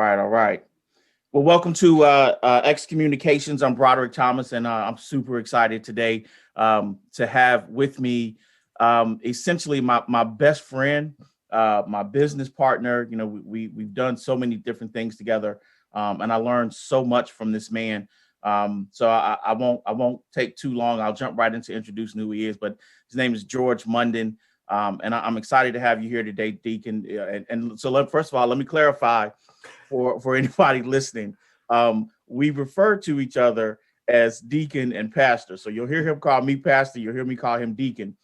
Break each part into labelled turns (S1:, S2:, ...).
S1: right, all right. Well, welcome to X Communications. I'm Broderick Thomas, and I'm super excited today to have with me essentially my best friend, my business partner. You know, we've done so many different things together, and I learned so much from this man. So I won't take too long. I'll jump right into introducing who he is. But his name is George Mundin, and I'm excited to have you here today, Deacon. First of all, let me clarify for anybody listening. We refer to each other as deacon and pastor. So you'll hear him call me pastor. You'll hear me call him deacon.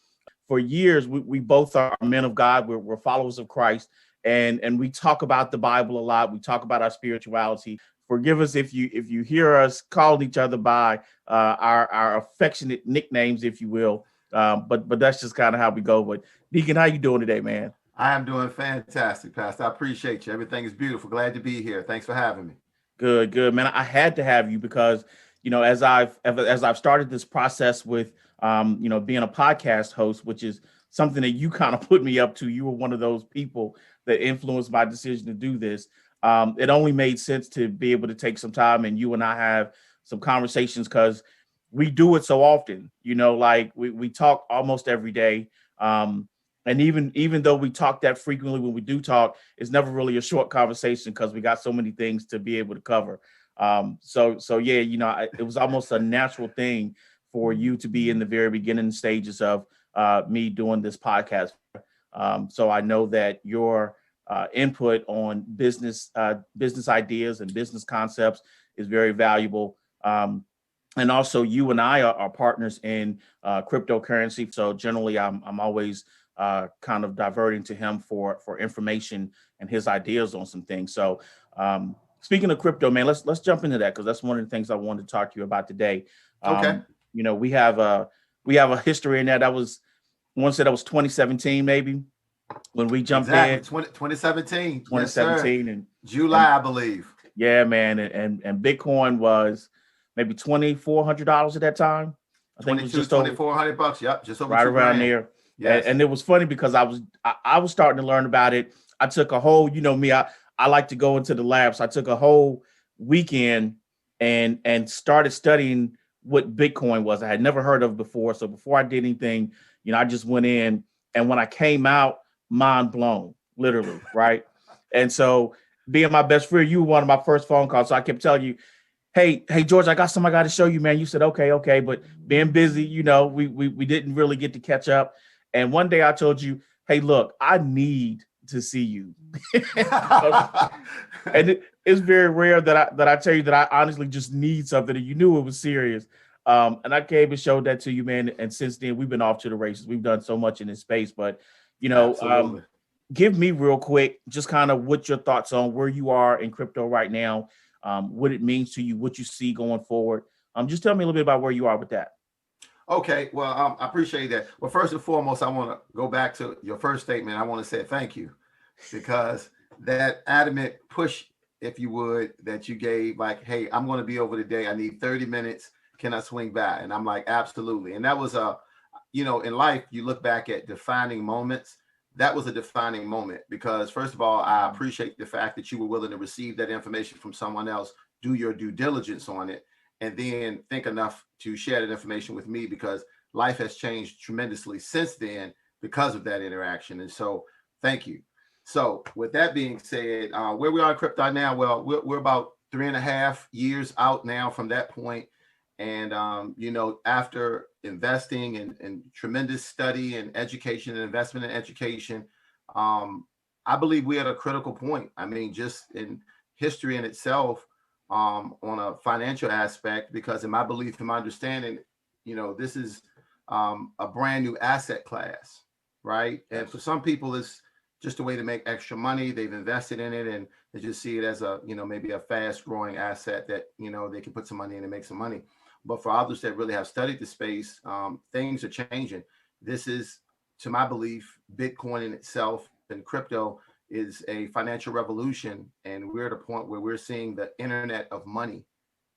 S1: For years, we both are men of God. We're followers of Christ, and we talk about the Bible a lot. We talk about our spirituality. Forgive us if you hear us calling each other by our affectionate nicknames, if you will. But that's just kind of how we go. But Deacon, how you doing today, man?
S2: I am doing fantastic, Pastor. I appreciate you. Everything is beautiful. Glad to be here. Thanks for having me.
S1: Good, man. I had to have you because, as I've started this process with, being a podcast host, which is something that you kind of put me up to. You were one of those people that influenced my decision to do this. It only made sense to be able to take some time and you and I have some conversations because we do it so often. Like we talk almost every day. And even though we talk that frequently, when we do talk, it's never really a short conversation because we got so many things to be able to cover. So yeah, it was almost a natural thing for you to be in the very beginning stages of me doing this podcast. So I know that your input on business ideas and business concepts is very valuable. And also, you and I are partners in cryptocurrency. So generally, I'm always kind of diverting to him for information and his ideas on some things. So speaking of crypto, man, let's jump into that because that's one of the things I wanted to talk to you about today.
S2: Okay.
S1: We have a history in that. I want to say that was 2017, maybe when we jumped
S2: Exactly.
S1: in
S2: 2017. Yes, sir.
S1: 2017 and
S2: July, I believe.
S1: yeah, man, and Bitcoin was maybe $2,400 at that time. I think it was
S2: 22,
S1: just over
S2: $2,400. Yep. Just over
S1: right
S2: two
S1: around
S2: grand.
S1: there.
S2: Yes.
S1: And it was funny because I was starting to learn about it. I took a whole, me, I like to go into the lab. So I took a whole weekend and started studying what Bitcoin was. I had never heard of before. So before I did anything, I just went in, and when I came out, mind blown, literally, right? And so being my best friend, you were one of my first phone calls. So I kept telling you, hey, George, I got something I got to show you, man. You said, okay. But being busy, we didn't really get to catch up. And one day I told you, hey, look, I need to see you. And it's very rare that I tell you that I honestly just need something, and you knew it was serious. And I came and showed that to you, man. And since then, we've been off to the races. We've done so much in this space. But,
S2: Absolutely.
S1: give me real quick, just kind of what your thoughts on where you are in crypto right now, what it means to you, what you see going forward. Just tell me a little bit about where you are with that.
S2: Okay. Well, I appreciate that. Well, first and foremost, I want to go back to your first statement. I want to say thank you because that adamant push, if you would, that you gave, like, hey, I'm going to be over today. I need 30 minutes. Can I swing by? And I'm like, absolutely. And that was in life, you look back at defining moments. That was a defining moment because, first of all, I appreciate the fact that you were willing to receive that information from someone else, do your due diligence on it, and then think enough to share that information with me because life has changed tremendously since then because of that interaction. And so thank you. So with that being said, where we are in crypto now, well, we're about 3.5 years out now from that point. And, after investing in tremendous study and education and investment in education, I believe we're at a critical point. I mean, just in history in itself, on a financial aspect, because in my belief, in my understanding, this is a brand new asset class, right? And for some people, it's just a way to make extra money. They've invested in it and they just see it as a, maybe a fast growing asset that, they can put some money in and make some money. But for others that really have studied the space, things are changing. This is, to my belief, Bitcoin in itself and crypto is a financial revolution. And we're at a point where we're seeing the internet of money.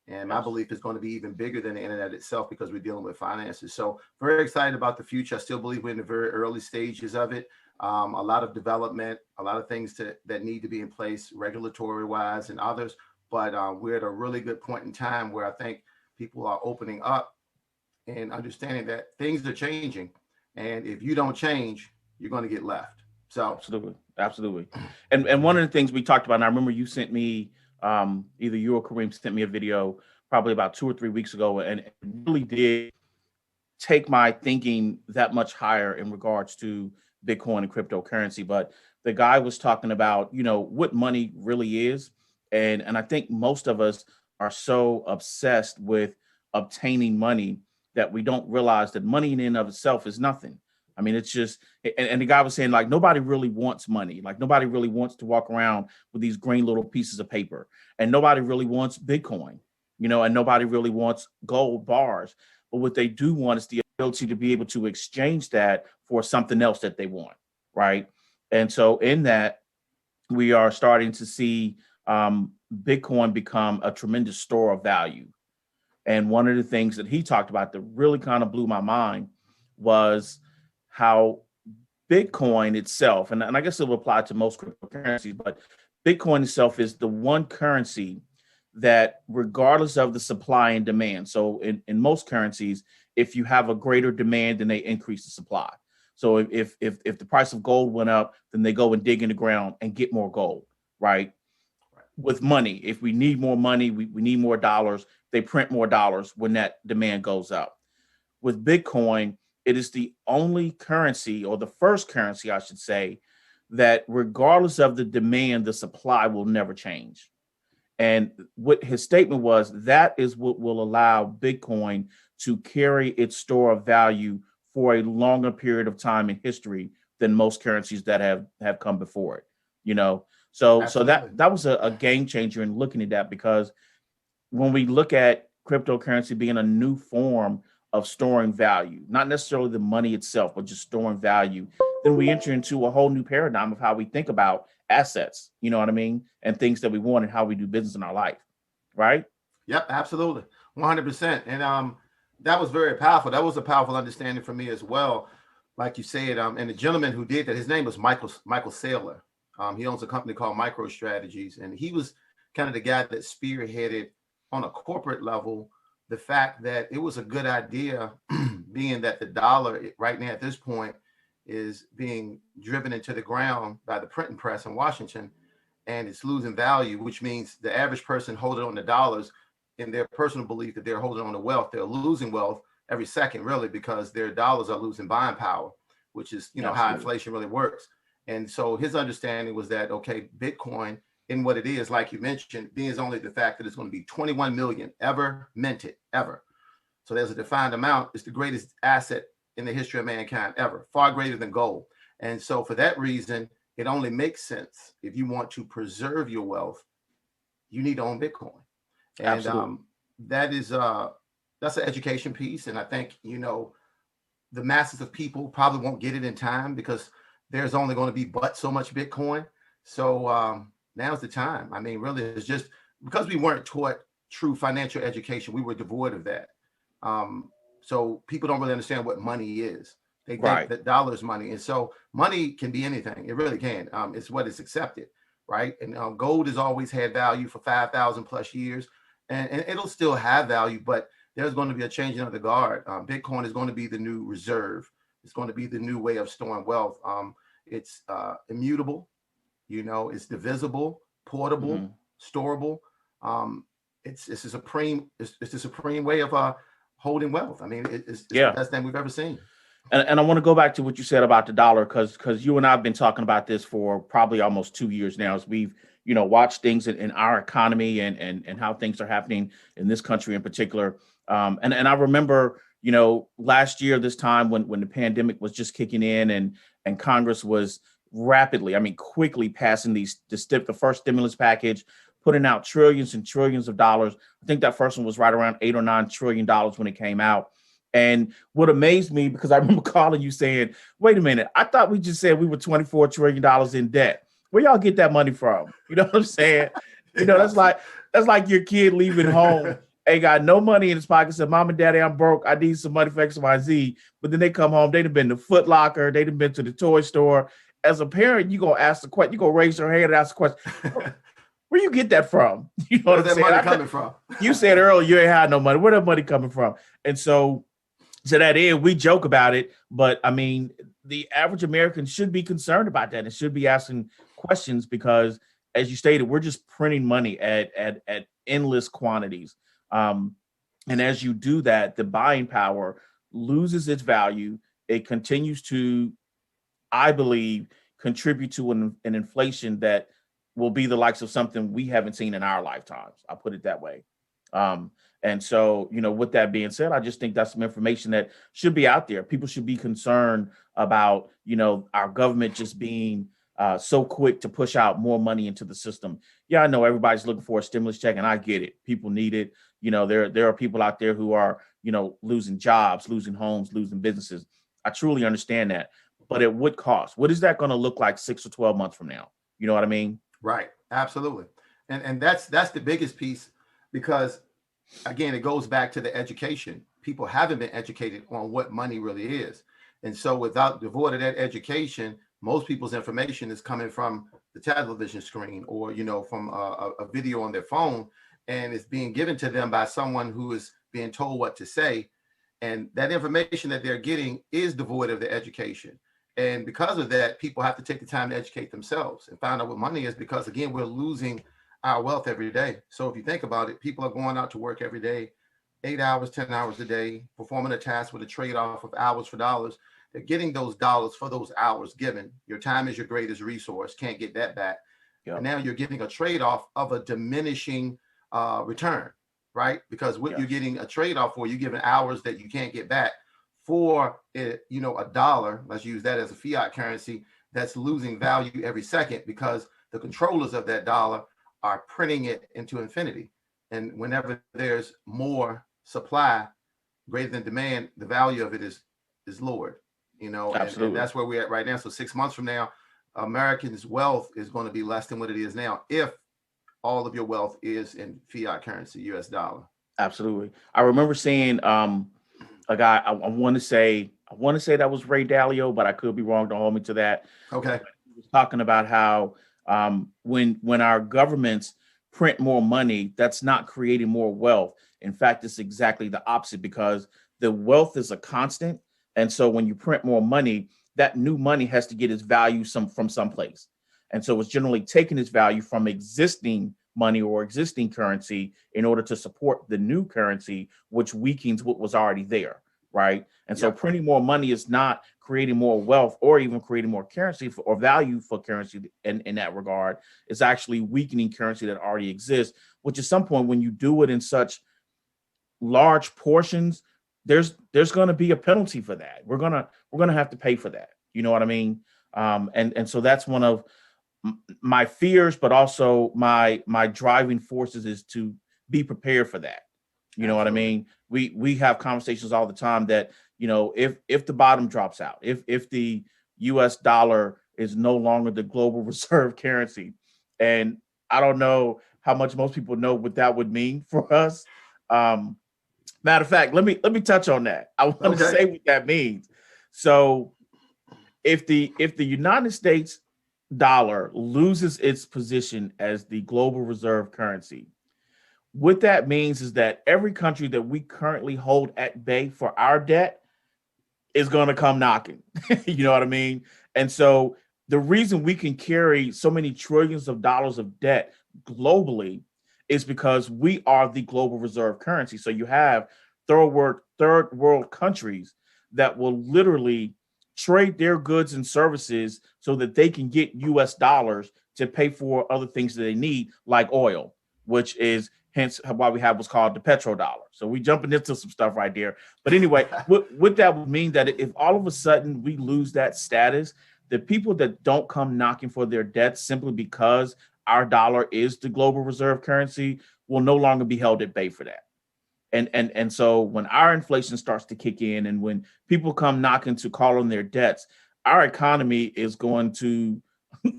S2: And my belief is going to be even bigger than the internet itself because we're dealing with finances. So very excited about the future. I still believe we're in the very early stages of it. a lot of development, a lot of things that need to be in place regulatory wise and others. But we're at a really good point in time where I think people are opening up and understanding that things are changing. And if you don't change, you're going to get left. So
S1: Absolutely. Absolutely. And one of the things we talked about, and I remember you sent me, either you or Kareem sent me a video probably about 2 or 3 weeks ago, and it really did take my thinking that much higher in regards to Bitcoin and cryptocurrency. But the guy was talking about, what money really is. And I think most of us are so obsessed with obtaining money that we don't realize that money in and of itself is nothing. I mean, it's just, and the guy was saying, like, nobody really wants money. Like, nobody really wants to walk around with these green little pieces of paper, and nobody really wants Bitcoin, and nobody really wants gold bars. But what they do want is the ability to be able to exchange that for something else that they want, right? And so in that, we are starting to see Bitcoin become a tremendous store of value. And one of the things that he talked about that really kind of blew my mind was how Bitcoin itself, and I guess it will apply to most cryptocurrencies, but Bitcoin itself is the one currency that, regardless of the supply and demand, so in most currencies, if you have a greater demand, then they increase the supply. So if the price of gold went up, then they go and dig in the ground and get more gold, right? With money, if we need more money, we need more dollars, they print more dollars when that demand goes up. With Bitcoin, it is the only currency, or the first currency, I should say, that regardless of the demand, the supply will never change. And what his statement was, that is what will allow Bitcoin to carry its store of value for a longer period of time in history than most currencies that have come before it. So
S2: absolutely.
S1: that was a game changer in looking at that, because when we look at cryptocurrency being a new form of storing value, not necessarily the money itself, but just storing value, then we enter into a whole new paradigm of how we think about assets, you know what I mean? And things that we want and how we do business in our life. Right?
S2: Yep, absolutely. 100%. And that was very powerful. That was a powerful understanding for me as well. Like you said, and the gentleman who did that, his name was Michael Saylor. He owns a company called MicroStrategies, and he was kind of the guy that spearheaded on a corporate level the fact that it was a good idea, being that the dollar right now at this point is being driven into the ground by the printing press in Washington, and it's losing value, which means the average person holding on the dollars, in their personal belief that they're holding on to wealth, they're losing wealth every second, really, because their dollars are losing buying power, which is, how inflation really works. And so his understanding was that, okay, Bitcoin, in what it is, like you mentioned, being only the fact that it's going to be 21 million ever minted, ever. So there's a defined amount. It's the greatest asset in the history of mankind ever, far greater than gold. And so for that reason, it only makes sense, if you want to preserve your wealth, you need to own Bitcoin. And that's an education piece. And I think, the masses of people probably won't get it in time, because there's only going to be but so much Bitcoin. So now's the time. I mean, really, it's just because we weren't taught true financial education, we were devoid of that. So people don't really understand what money is. They think that dollars money. And so money can be anything. It really can. It's what is accepted, right? And gold has always had value for 5,000 plus years, and it'll still have value, but there's going to be a changing of the guard. Bitcoin is going to be the new reserve. It's going to be the new way of storing wealth. It's immutable, it's divisible, portable, storable. It's a supreme way of holding wealth. I mean, it's the best thing we've ever seen.
S1: And I want to go back to what you said about the dollar, because you and I have been talking about this for probably almost 2 years now, as we've watched things in our economy and how things are happening in this country in particular. And I remember last year this time when the pandemic was just kicking in, and Congress was quickly passing the first stimulus package, putting out trillions and trillions of dollars. I think that first one was right around $8 or $9 trillion when it came out. And what amazed me, because I remember calling you saying, wait a minute, I thought we just said we were $24 trillion in debt. Where y'all get that money from? You know what I'm saying? That's like your kid leaving home, ain't got no money in his pocket, said, Mom and Daddy, I'm broke, I need some money for X, Y, Z. But then they come home, they'd have been to Foot Locker, they'd have been to the toy store, as a parent, you gonna ask the question, you gonna raise your hand and ask the question, where you get that from? You know what
S2: Where's
S1: I'm
S2: that
S1: saying?
S2: money coming from?
S1: You said earlier you ain't had no money. Where that money coming from? And so to that end, we joke about it, but I mean, the average American should be concerned about that and should be asking questions because, as you stated, we're just printing money at endless quantities. Um, and as you do that, the buying power loses its value. It continues to, I believe, contribute to an inflation that will be the likes of something we haven't seen in our lifetimes. I'll put it that way. Um, and so, with that being said, I just think that's some information that should be out there. People should be concerned about, our government just being so quick to push out more money into the system. Yeah, I know everybody's looking for a stimulus check, and I get it. People need it. There are people out there who are, losing jobs, losing homes, losing businesses. I truly understand that. But at what cost? What is that going to look like 6 or 12 months from now? You know what I mean?
S2: Right. Absolutely. And that's the biggest piece, because again, it goes back to the education. People haven't been educated on what money really is. And so without devoid of that education, most people's information is coming from the television screen or, from a video on their phone, and it's being given to them by someone who is being told what to say. And that information that they're getting is devoid of the education. And because of that, people have to take the time to educate themselves and find out what money is, because again, we're losing our wealth every day. So if you think about it, people are going out to work every day, 8 hours, 10 hours a day, performing a task with a trade-off of hours for dollars. They're getting those dollars for those hours given. Your time is your greatest resource. Can't get that back. Yep. And now you're getting a trade-off of a diminishing return, right? Because what you're getting a trade-off for, you're giving hours that you can't get back for a dollar. Let's use that as a fiat currency that's losing value every second because the controllers of that dollar are printing it into infinity. And whenever there's more supply greater than demand, the value of it is lowered, and that's where we're at right now. So 6 months from now, Americans' wealth is going to be less than what it is now if all of your wealth is in fiat currency, US dollar.
S1: Absolutely. I remember seeing a guy, I want to say that was Ray Dalio, but I could be wrong. Don't hold me to that.
S2: Okay.
S1: He was talking about how when our governments print more money, that's not creating more wealth. In fact, it's exactly the opposite, because the wealth is a constant. And so when you print more money, that new money has to get its value from someplace. And so it's generally taking its value from existing money or existing currency in order to support the new currency, which weakens what was already there, right? And so printing more money is not creating more wealth or even creating more currency or value for currency in that regard. It's actually weakening currency that already exists, which at some point, when you do it in such large portions, there's going to be a penalty for that. We're gonna have to pay for that. You know what I mean? And so that's one of my fears, but also my driving forces is to be prepared for that. You know what I mean? We have conversations all the time that, if the bottom drops out, if the US dollar is no longer the global reserve currency, and I don't know how much most people know what that would mean for us. Matter of fact, let me touch on that. I want to say what that means. So if the United States dollar loses its position as the global reserve currency, what that means is that every country that we currently hold at bay for our debt is going to come knocking. You know what I mean? And so the reason we can carry so many trillions of dollars of debt globally is because we are the global reserve currency. So you have third world countries that will literally trade their goods and services so that they can get US dollars to pay for other things that they need, like oil, which is hence why we have what's called the petrodollar. So we jumping into some stuff right there. But anyway, what that would mean that if all of a sudden we lose that status, the people that don't come knocking for their debts simply because our dollar is the global reserve currency will no longer be held at bay for that. And so when our inflation starts to kick in and when people come knocking to call on their debts, our economy is going to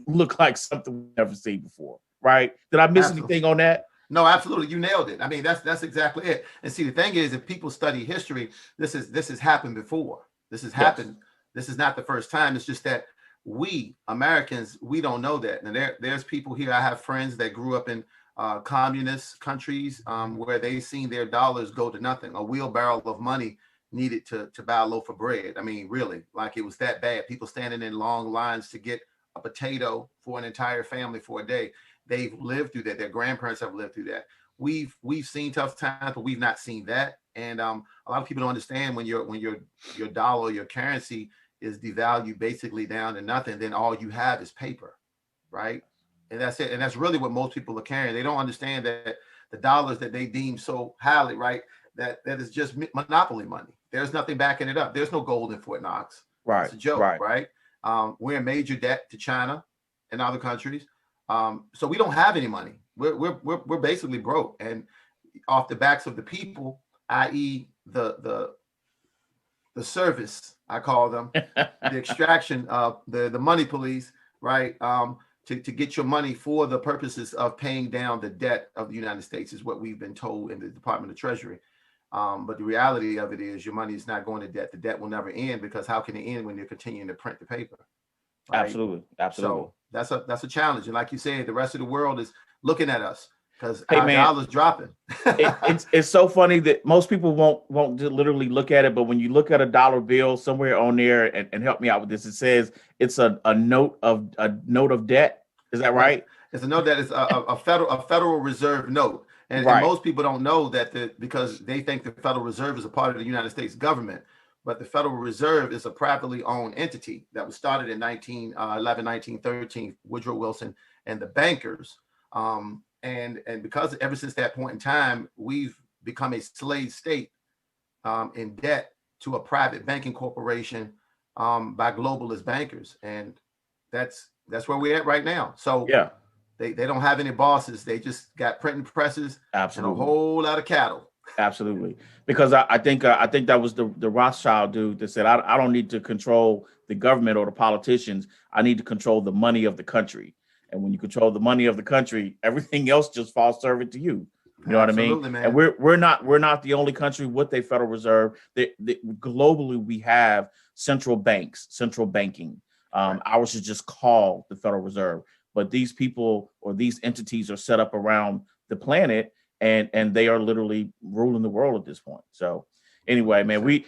S1: look like something we've never seen before, right? Did I miss anything on that?
S2: No, absolutely. You nailed it. I mean, that's exactly it. And see, the thing is, if people study history, this has happened before. This has happened. This is not the first time. It's just that we Americans, we don't know that. And there's people here. I have friends that grew up in communist countries where they seen their dollars go to nothing. A wheelbarrow of money needed to buy a loaf of bread. I mean, really, like it was that bad. People standing in long lines to get a potato for an entire family for a day. They've lived through that. Their grandparents have lived through that. We've seen tough times, but we've not seen that. And a lot of people don't understand when your dollar, your currency is devalued basically down to nothing, then all you have is paper, right? And that's it. And that's really what most people are carrying. They don't understand that the dollars that they deem so highly, right? That is just monopoly money. There's nothing backing it up. There's no gold in Fort Knox.
S1: Right.
S2: It's a joke, right? We're in major debt to China and other countries. So we don't have any money. We're basically broke. And off the backs of the people, i.e. the service, I call them, the extraction of the money police, right? To get your money for the purposes of paying down the debt of the United States is what we've been told in the Department of Treasury. But the reality of it is your money is not going to debt. The debt will never end, because how can it end when you're continuing to print the paper?
S1: Right? Absolutely. So
S2: that's a challenge. And like you said, the rest of the world is looking at us because our dollar's dropping.
S1: it's so funny that most people won't literally look at it, but when you look at a dollar bill somewhere on there, and help me out with this, it says it's a note of debt. Is that right?
S2: It's a note that is a Federal Reserve note. And most people don't know that because they think the Federal Reserve is a part of the United States government. But the Federal Reserve is a privately owned entity that was started in 1911, 1913, Woodrow Wilson and the bankers. And because ever since that point in time, we've become a slave state in debt to a private banking corporation by globalist bankers. And that's where we're at right now. So
S1: yeah.
S2: They don't have any bosses. They just got printing presses.
S1: Absolutely.
S2: And a whole lot of cattle.
S1: Absolutely. Because I think that was the Rothschild dude that said, I don't need to control the government or the politicians. I need to control the money of the country. And when you control the money of the country, everything else just falls servant to you. You know
S2: Absolutely,
S1: what I mean?
S2: Man.
S1: And we're not the only country with a Federal Reserve. Globally, we have central banks, central banking. Right. Ours is just called the Federal Reserve. But these people or these entities are set up around the planet, and they are literally ruling the world at this point. So anyway, man, we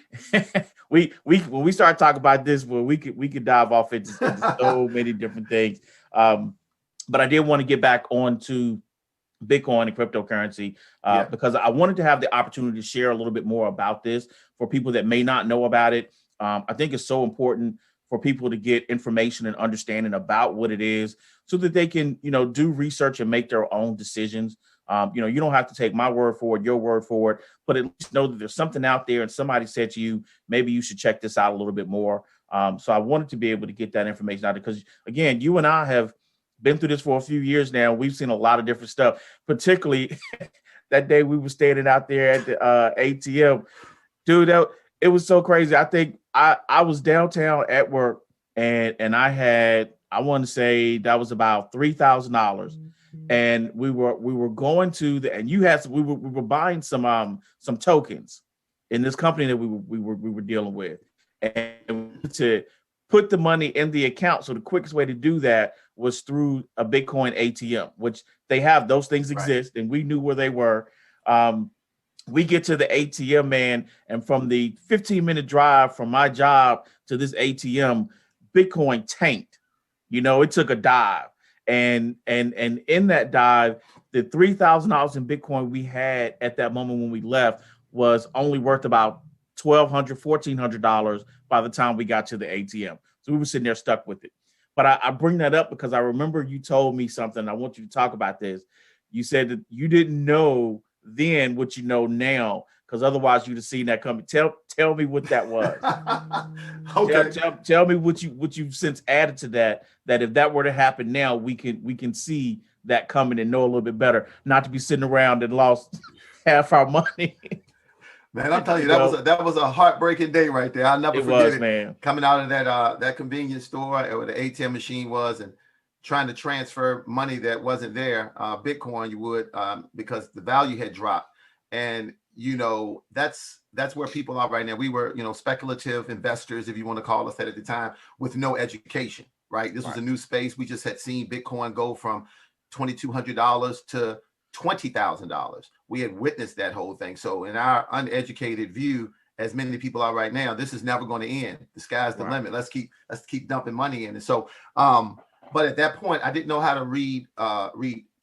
S1: when we start talking about this, well, we could dive off into so many different things. But I did want to get back on to Bitcoin and cryptocurrency because I wanted to have the opportunity to share a little bit more about this for people that may not know about it. I think it's so important for people to get information and understanding about what it is so that they can, do research and make their own decisions. You don't have to take my word for it, your word for it, but at least know that there's something out there and somebody said to you, maybe you should check this out a little bit more. So I wanted to be able to get that information out there because, again, you and I have been through this for a few years now. We've seen a lot of different stuff, particularly that day we were standing out there at the ATM. Dude, it was so crazy. I think I was downtown at work and I want to say that was about $3,000. And we were going to we were buying some tokens in this company that we were dealing with, and to put the money in the account. So the quickest way to do that was through a Bitcoin ATM, which they have. Those things exist, and we knew where they were. We get to the ATM, man, and from the 15-minute drive from my job to this ATM, Bitcoin tanked. It took a dive. And in that dive, the $3,000 in Bitcoin we had at that moment when we left was only worth about $1,200, $1,400 by the time we got to the ATM. So we were sitting there stuck with it. But I bring that up because I remember you told me something. I want you to talk about this. You said that you didn't know then what you know now, because otherwise you'd have seen that coming. Tell me what that was.
S2: Okay.
S1: Tell me what you've since added to that if that were to happen now, we can see that coming and know a little bit better, not to be sitting around and lost half our money.
S2: Man, I'm telling you, that was a heartbreaking day right there. I'll never forget it.
S1: Man.
S2: Coming out of that convenience store where the ATM machine was and trying to transfer money that wasn't there, Bitcoin, you would, because the value had dropped. And, that's where people are right now. We were, speculative investors, if you want to call us that at the time, with no education, right? This was
S1: Right.
S2: a new space. We just had seen Bitcoin go from $2,200 to $20,000. We had witnessed that whole thing. So in our uneducated view, as many people are right now, this is never going to end. The sky's the
S1: Right.
S2: limit. Let's keep dumping money in. And so, but at that point, I didn't know how to read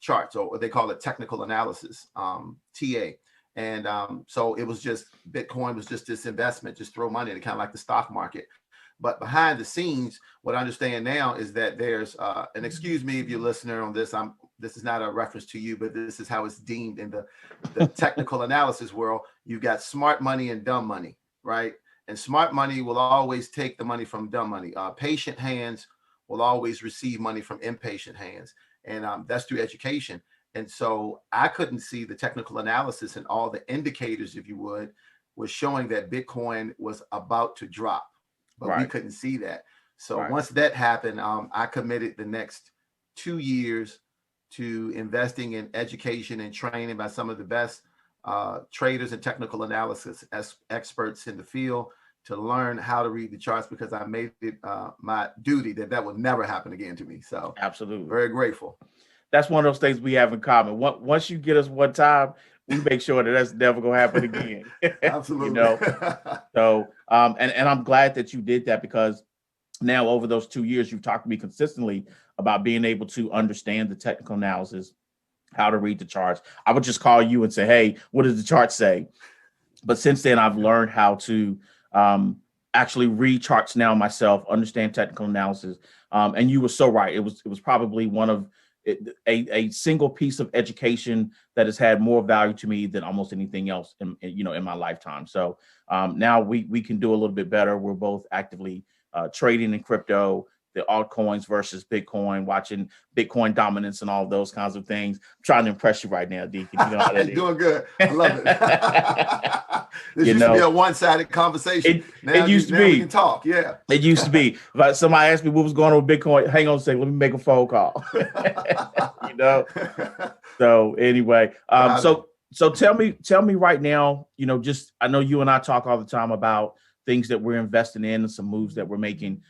S2: charts, or what they call it technical analysis, TA. And so it was just, Bitcoin was just this investment, just throw money in it, kind of like the stock market. But behind the scenes, what I understand now is that there's, and excuse me if you're a listener on this, this is not a reference to you, but this is how it's deemed in the technical analysis world. You've got smart money and dumb money, right? And smart money will always take the money from dumb money. Patient hands will always receive money from impatient hands. And that's through education. And so I couldn't see the technical analysis, and all the indicators, if you would, was showing that Bitcoin was about to drop, but we
S1: Right.
S2: couldn't see that. So
S1: Right.
S2: once that happened, I committed the next 2 years to investing in education and training by some of the best traders and technical analysis experts in the field, to learn how to read the charts, because I made it my duty that would never happen again to me. So
S1: Absolutely.
S2: very grateful.
S1: That's one of those things we have in common. Once you get us one time, we make sure that that's never going to happen again.
S2: Absolutely.
S1: You know? So, and I'm glad that you did that, because now over those 2 years, you've talked to me consistently about being able to understand the technical analysis, how to read the charts. I would just call you and say, hey, what does the chart say? But since then, I've learned how to actually read charts now myself, understand technical analysis. And you were so right. It was probably one of a single piece of education that has had more value to me than almost anything else in my lifetime. So now we can do a little bit better. We're both actively trading in crypto, the altcoins versus Bitcoin, watching Bitcoin dominance and all those kinds of things. I'm trying to impress you right now, Deacon. You know how that is.
S2: Doing good. I love it. This used to be a one-sided conversation.
S1: It used to be.
S2: We can talk. Yeah.
S1: It used to be. If somebody asked me what was going on with Bitcoin, hang on a second, let me make a phone call. You know. So anyway, so tell me right now, just, I know you and I talk all the time about things that we're investing in and some moves that we're making.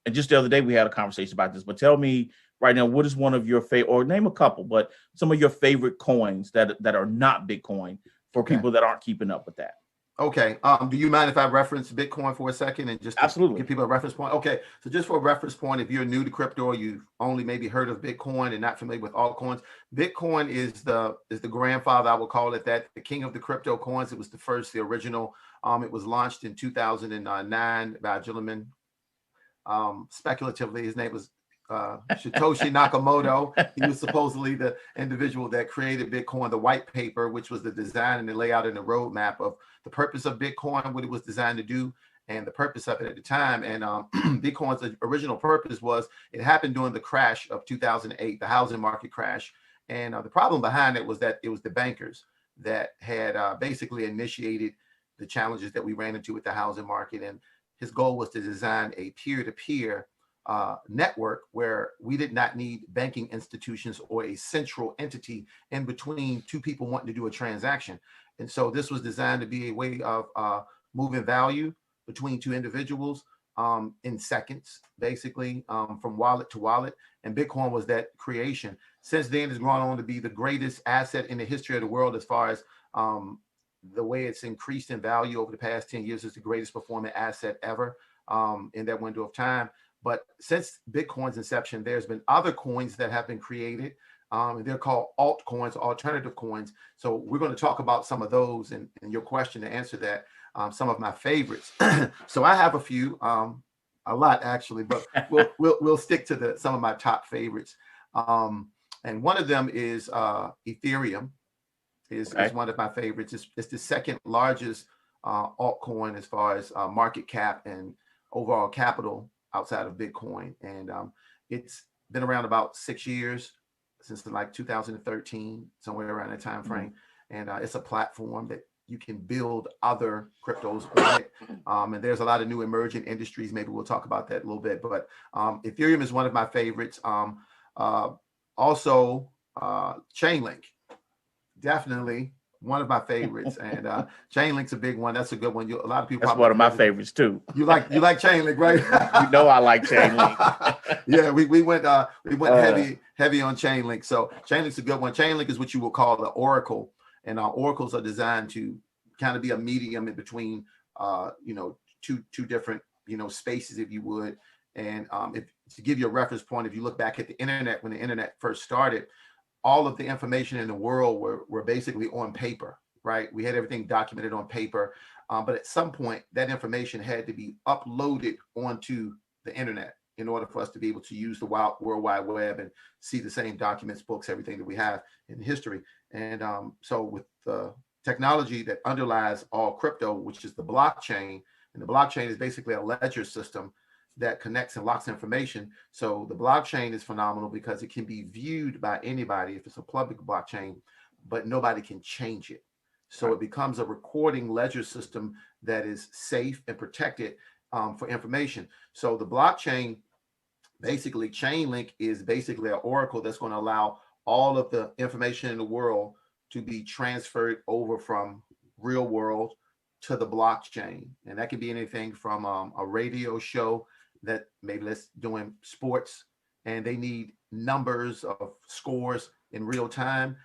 S1: And just the other day we had a conversation about this, but tell me right now, what is one of your favorite, or name a couple, but some of your favorite coins that are not Bitcoin for people that aren't keeping up with that?
S2: Okay. Do you mind if I reference Bitcoin for a second and just
S1: absolutely
S2: give people a reference point? Okay. So just for a reference point, if you're new to crypto, or you've only maybe heard of Bitcoin and not familiar with altcoins, Bitcoin is the grandfather, I would call it that, the king of the crypto coins. It was the original. It was launched in 2009 by a gentleman. Speculatively, his name was Satoshi Nakamoto. He was supposedly the individual that created Bitcoin, the white paper, which was the design and the layout and the roadmap of the purpose of Bitcoin, what it was designed to do, and the purpose of it at the time. And Bitcoin's original purpose was, it happened during the crash of 2008, the housing market crash. And the problem behind it was that it was the bankers that had basically initiated the challenges that we ran into with the housing market. And his goal was to design a peer-to-peer network where we did not need banking institutions or a central entity in between two people wanting to do a transaction. And so this was designed to be a way of moving value between two individuals in seconds, basically, from wallet to wallet. And Bitcoin was that creation. Since then, it's gone on to be the greatest asset in the history of the world, as far as the way it's increased in value over the past 10 years. Is the greatest performing asset ever in that window of time. But since Bitcoin's inception, there's been other coins that have been created. And they're called altcoins, alternative coins. So we're going to talk about some of those, and your question to answer that, some of my favorites. So I have a few, a lot actually, but we'll stick to some of my top favorites. And one of them is Ethereum. Is one of my favorites. It's the second largest altcoin as far as market cap and overall capital outside of Bitcoin. And it's been around about 6 years, since like 2013, somewhere around that time frame. And it's a platform that you can build other cryptos on it. And there's a lot of new emerging industries. Maybe we'll talk about that a little bit. But Ethereum is one of my favorites. Also, Chainlink. Definitely one of my favorites. And Chainlink's a big one. That's a good one. A lot of people.
S1: That's one of my favorites too.
S2: You like Chainlink, right?
S1: You know I like Chainlink.
S2: Yeah, we went heavy on Chainlink. So Chainlink's a good one. Chainlink is what you will call the oracle, and oracles are designed to kind of be a medium in between, two different spaces, if you would. And if to give you a reference point, if you look back at the internet, when the internet first started, all of the information in the world were basically on paper, right? We had everything documented on paper, but at some point that information had to be uploaded onto the internet in order for us to be able to use the World Wide Web and see the same documents, books, everything that we have in history. And so with the technology that underlies all crypto, which is the blockchain, and the blockchain is basically a ledger system that connects and locks information. So the blockchain is phenomenal because it can be viewed by anybody if it's a public blockchain, but nobody can change it. So it becomes a recording ledger system that is safe and protected for information. So the blockchain, basically Chainlink, is basically an oracle that's going to allow all of the information in the world to be transferred over from real world to the blockchain. And that can be anything from a radio show that maybe let's doing sports and they need numbers of scores in real time.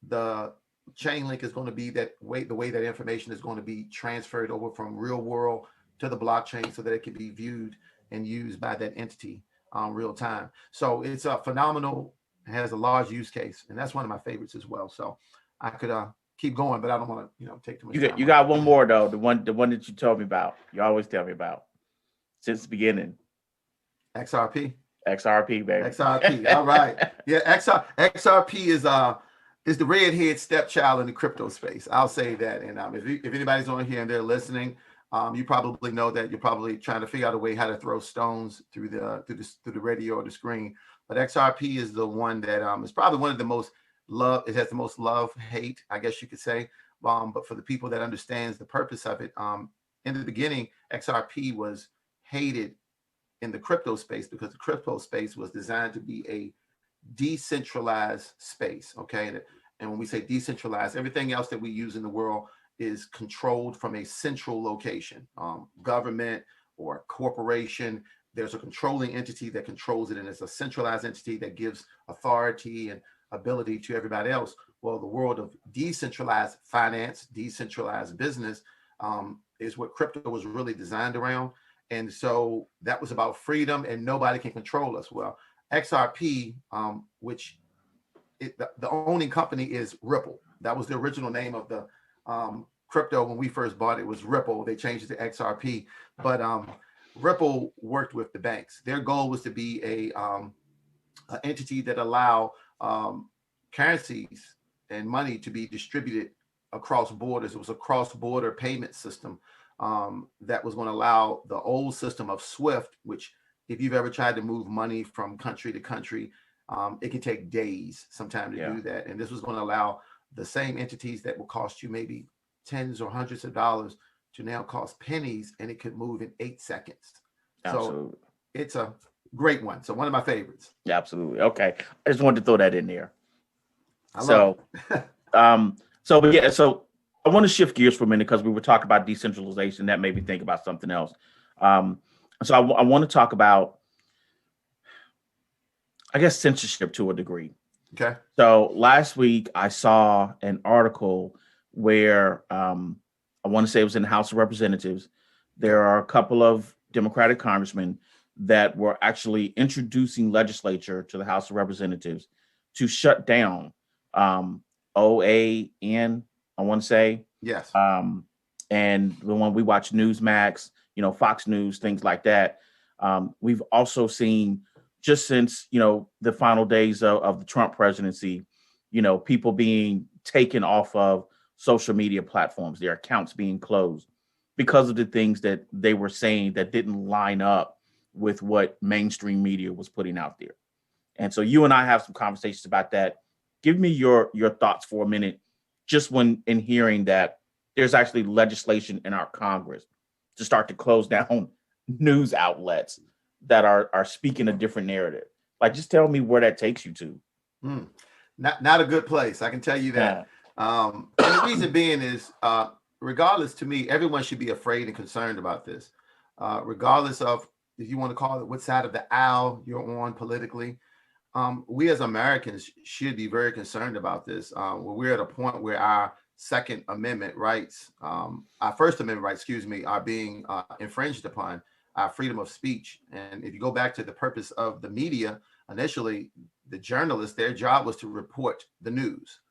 S2: The Chainlink is going to be the way that information is going to be transferred over from real world to the blockchain so that it can be viewed and used by that entity real time. So it's a phenomenal, has a large use case, and that's one of my favorites as well. So I could keep going, but I don't want to take too much time.
S1: You got one more though, the one that you told me about. You always tell me about since the beginning.
S2: XRP,
S1: baby.
S2: XRP. All right. Yeah, XRP is the redhead stepchild in the crypto space. I'll say that. And if anybody's on here and they're listening, you probably know that you're probably trying to figure out a way how to throw stones through the radio or the screen. But XRP is the one that is probably one of the most love. It has the most love, hate, I guess you could say. But for the people that understands the purpose of it, in the beginning, XRP was hated in the crypto space because the crypto space was designed to be a decentralized space. Okay. And when we say decentralized, everything else that we use in the world is controlled from a central location, government or corporation. There's a controlling entity that controls it, and it's a centralized entity that gives authority and ability to everybody else. Well, the world of decentralized finance, decentralized business is what crypto was really designed around. And so that was about freedom and nobody can control us. Well, XRP, which the owning company is Ripple. That was the original name of the crypto when we first bought it, was Ripple. They changed it to XRP. But Ripple worked with the banks. Their goal was to be an entity that allow currencies and money to be distributed across borders. It was a cross-border payment system that was going to allow the old system of SWIFT, which if you've ever tried to move money from country to country, it can take days sometimes to do that. And this was going to allow the same entities that will cost you maybe tens or hundreds of dollars to now cost pennies, and it could move in 8 seconds.
S1: Absolutely.
S2: So it's a great one. So one of my favorites.
S1: Yeah, absolutely. Okay. I just wanted to throw that in there.
S2: So
S1: I want to shift gears for a minute because we were talking about decentralization. That made me think about something else. So I want to talk about, I guess, censorship to a degree.
S2: Okay.
S1: So last week I saw an article where I want to say it was in the House of Representatives. There are a couple of Democratic congressmen that were actually introducing legislature to the House of Representatives to shut down OAN, I want to say.
S2: Yes.
S1: And the one we watch Newsmax, Fox News, things like that. We've also seen, just since, the final days of the Trump presidency, people being taken off of social media platforms, their accounts being closed because of the things that they were saying that didn't line up with what mainstream media was putting out there. And so you and I have some conversations about that. Give me your thoughts for a minute, just when in hearing that there's actually legislation in our Congress to start to close down news outlets that are speaking a different narrative. Like, just tell me where that takes you to.
S2: Not a good place. I can tell you that. And the reason being is, regardless, to me, everyone should be afraid and concerned about this, regardless of if you want to call it what side of the aisle you're on politically. We as Americans should be very concerned about this. We're at a point where our Second Amendment rights, our First Amendment rights, excuse me, are being infringed upon, our freedom of speech. And if you go back to the purpose of the media, initially, the journalists, their job was to report the news,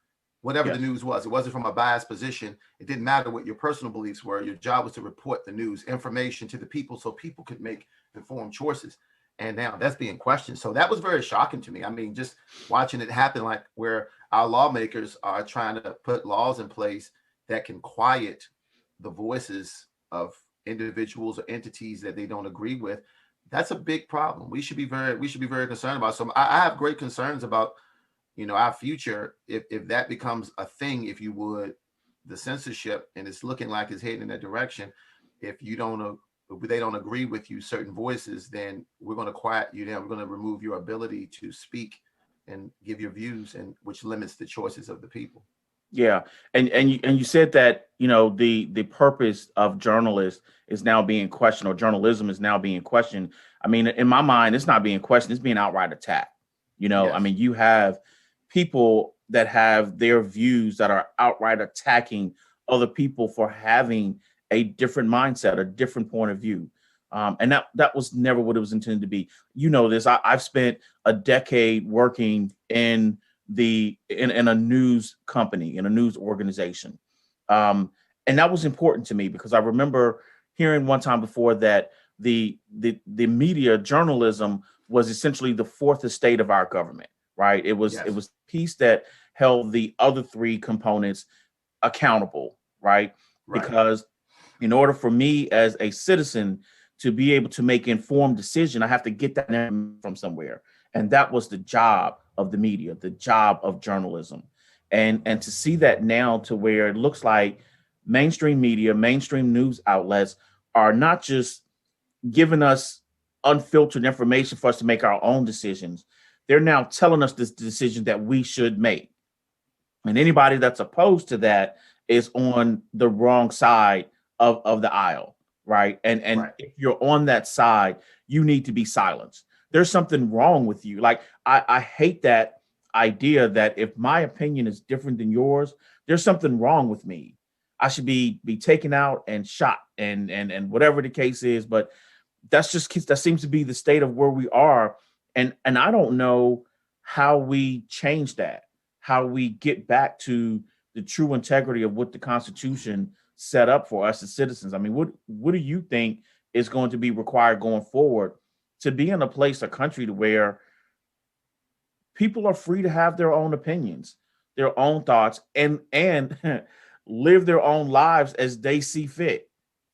S2: whatever the
S1: Yes.
S2: news was. It wasn't from a biased position. It didn't matter what your personal beliefs were. Your job was to report the news, information to the people so people could make informed choices. And now that's being questioned. So that was very shocking to me. I mean, just watching it happen, like where our lawmakers are trying to put laws in place that can quiet the voices of individuals or entities that they don't agree with. That's a big problem. We should be very concerned about. So I have great concerns about, our future, if that becomes a thing, if you would, the censorship, and it's looking like it's heading in that direction. If you don't if they don't agree with you, certain voices, then we're going to quiet you down. We're going to remove your ability to speak and give your views, and which limits the choices of the people.
S1: Yeah, and you said that the purpose of journalists is now being questioned, or journalism is now being questioned. I mean, in my mind, it's not being questioned; it's being outright attacked. I
S2: Yes.
S1: mean, you have people that have their views that are outright attacking other people for having a different mindset, a different point of view, and that was never what it was intended to be. This. I've spent a decade working in a news company, in a news organization. Um, and that was important to me because I remember hearing one time before that the media journalism was essentially the fourth estate of our government, right? It
S2: Yes.
S1: was the piece that held the other three components accountable, right?
S2: Right.
S1: Because in order for me as a citizen to be able to make informed decision, I have to get that from somewhere. And that was the job of the media, the job of journalism. And to see that now to where it looks like mainstream media, mainstream news outlets are not just giving us unfiltered information for us to make our own decisions. They're now telling us this decision that we should make. And anybody that's opposed to that is on the wrong side of the aisle, right? And
S2: Right.
S1: if you're on that side, you need to be silenced. There's something wrong with you. Like I hate that idea that if my opinion is different than yours, there's something wrong with me. I should be taken out and shot and whatever the case is. But that seems to be the state of where we are. And I don't know how we change that, how we get back to the true integrity of what the Constitution set up for us as citizens. I mean, what do you think is going to be required going forward to be in a place, a country to where people are free to have their own opinions, their own thoughts, and live their own lives as they see fit?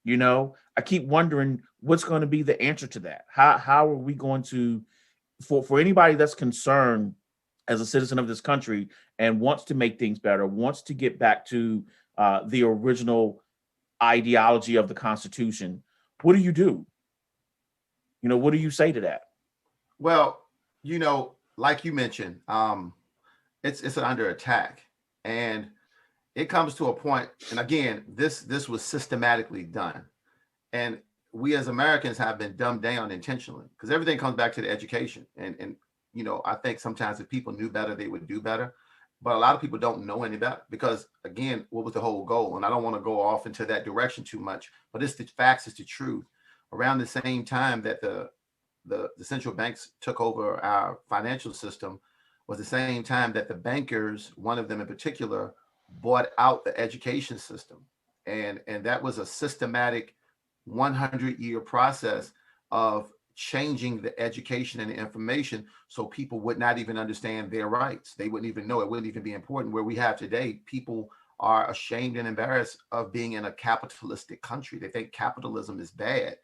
S1: I keep wondering what's going to be the answer to that. How are we going to, for anybody that's concerned as a citizen of this country and wants to make things better, wants to get back to the original ideology of the Constitution, what do you do? What do you say to that?
S2: Well, like you mentioned, it's under attack, and it comes to a point. And again, this was systematically done, and we as Americans have been dumbed down intentionally, because everything comes back to the education. And I think sometimes if people knew better, they would do better. But a lot of people don't know any better because, again, what was the whole goal? And I don't want to go off into that direction too much, but it's the facts, it's the truth. Around the same time that the central banks took over our financial system was the same time that the bankers, one of them in particular, bought out the education system. And that was a systematic 100-year process of changing the education and the information so people would not even understand their rights. They wouldn't even know, it wouldn't even be important. Where we have today, people are ashamed and embarrassed of being in a capitalistic country. They think capitalism is bad.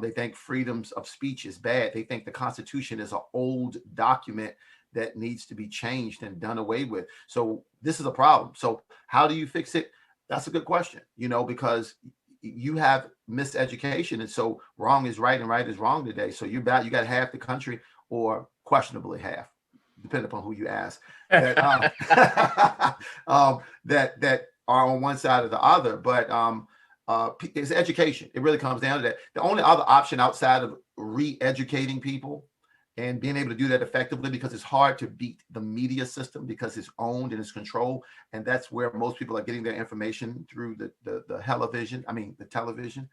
S2: They think freedoms of speech is bad. They think the Constitution is an old document that needs to be changed and done away with. So this is a problem. So how do you fix it? That's a good question, because you have miseducation, and so wrong is right and right is wrong today. So you got half the country, or questionably half. depending upon who you ask, that that are on one side or the other. But it's education. It really comes down to that. The only other option outside of re-educating people and being able to do that effectively, because it's hard to beat the media system because it's owned and it's controlled, and that's where most people are getting their information through the television. I mean, the television.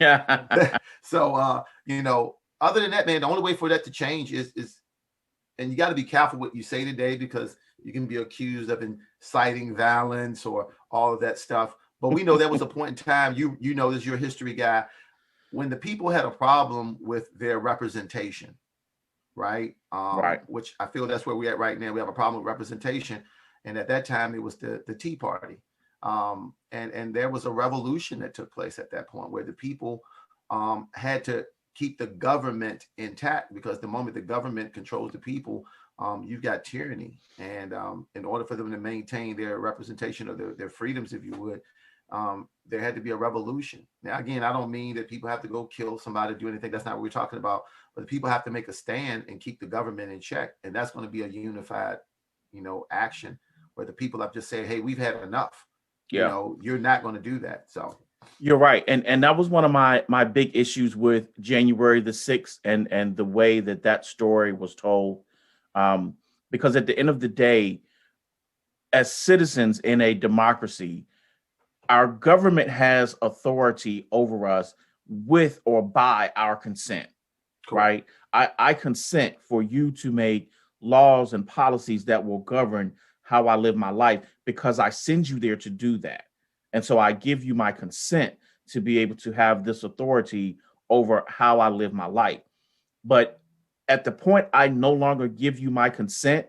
S1: Yeah.
S2: So other than that, man, the only way for that to change is and you got to be careful what you say today, because you can be accused of inciting violence or all of that stuff. But we know there was a point in time, you know this, you're a history guy, when the people had a problem with their representation, right?
S1: Right.
S2: Which I feel that's where we're at right now. We have a problem with representation. And at that time, it was the Tea Party. And there was a revolution that took place at that point where the people had to keep the government intact, because the moment the government controls the people, you've got tyranny. And in order for them to maintain their representation of their freedoms, if you would, there had to be a revolution. Now, again, I don't mean that people have to go kill somebody, do anything. That's not what we're talking about. But the people have to make a stand and keep the government in check. And that's going to be a unified, action where the people have just said, hey, we've had enough.
S1: Yeah.
S2: You're not going to do that. So
S1: You're right. And that was one of my big issues with January the 6th and the way that story was told. Because at the end of the day, as citizens in a democracy, our government has authority over us with or by our consent. Cool. Right? I consent for you to make laws and policies that will govern how I live my life, because I send you there to do that. And so I give you my consent to be able to have this authority over how I live my life. But at the point I no longer give you my consent,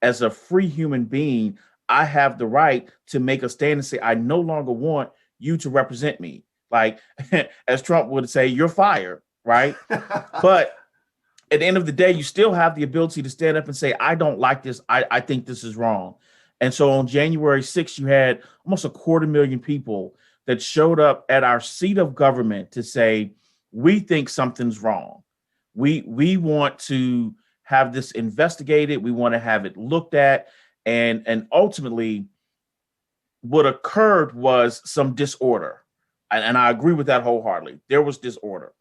S1: as a free human being, I have the right to make a stand and say, I no longer want you to represent me. Like, as Trump would say, you're fired, right? But at the end of the day, you still have the ability to stand up and say, I don't like this. I think this is wrong. And so on January 6th, you had almost 250,000 people that showed up at our seat of government to say, we think something's wrong. We want to have this investigated. We want to have it looked at. And ultimately, what occurred was some disorder. And I agree with that wholeheartedly. There was disorder.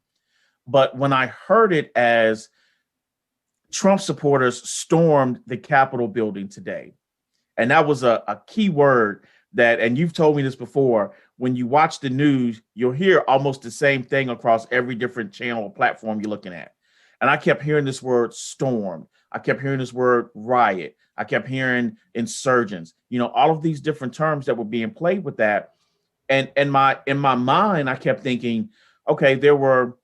S1: But when I heard it as Trump supporters stormed the Capitol building today, and that was a key word that, and you've told me this before, when you watch the news, you'll hear almost the same thing across every different channel or platform you're looking at. And I kept hearing this word storm. I kept hearing this word riot. I kept hearing insurgents, all of these different terms that were being played with that. And in my mind, I kept thinking, okay, there were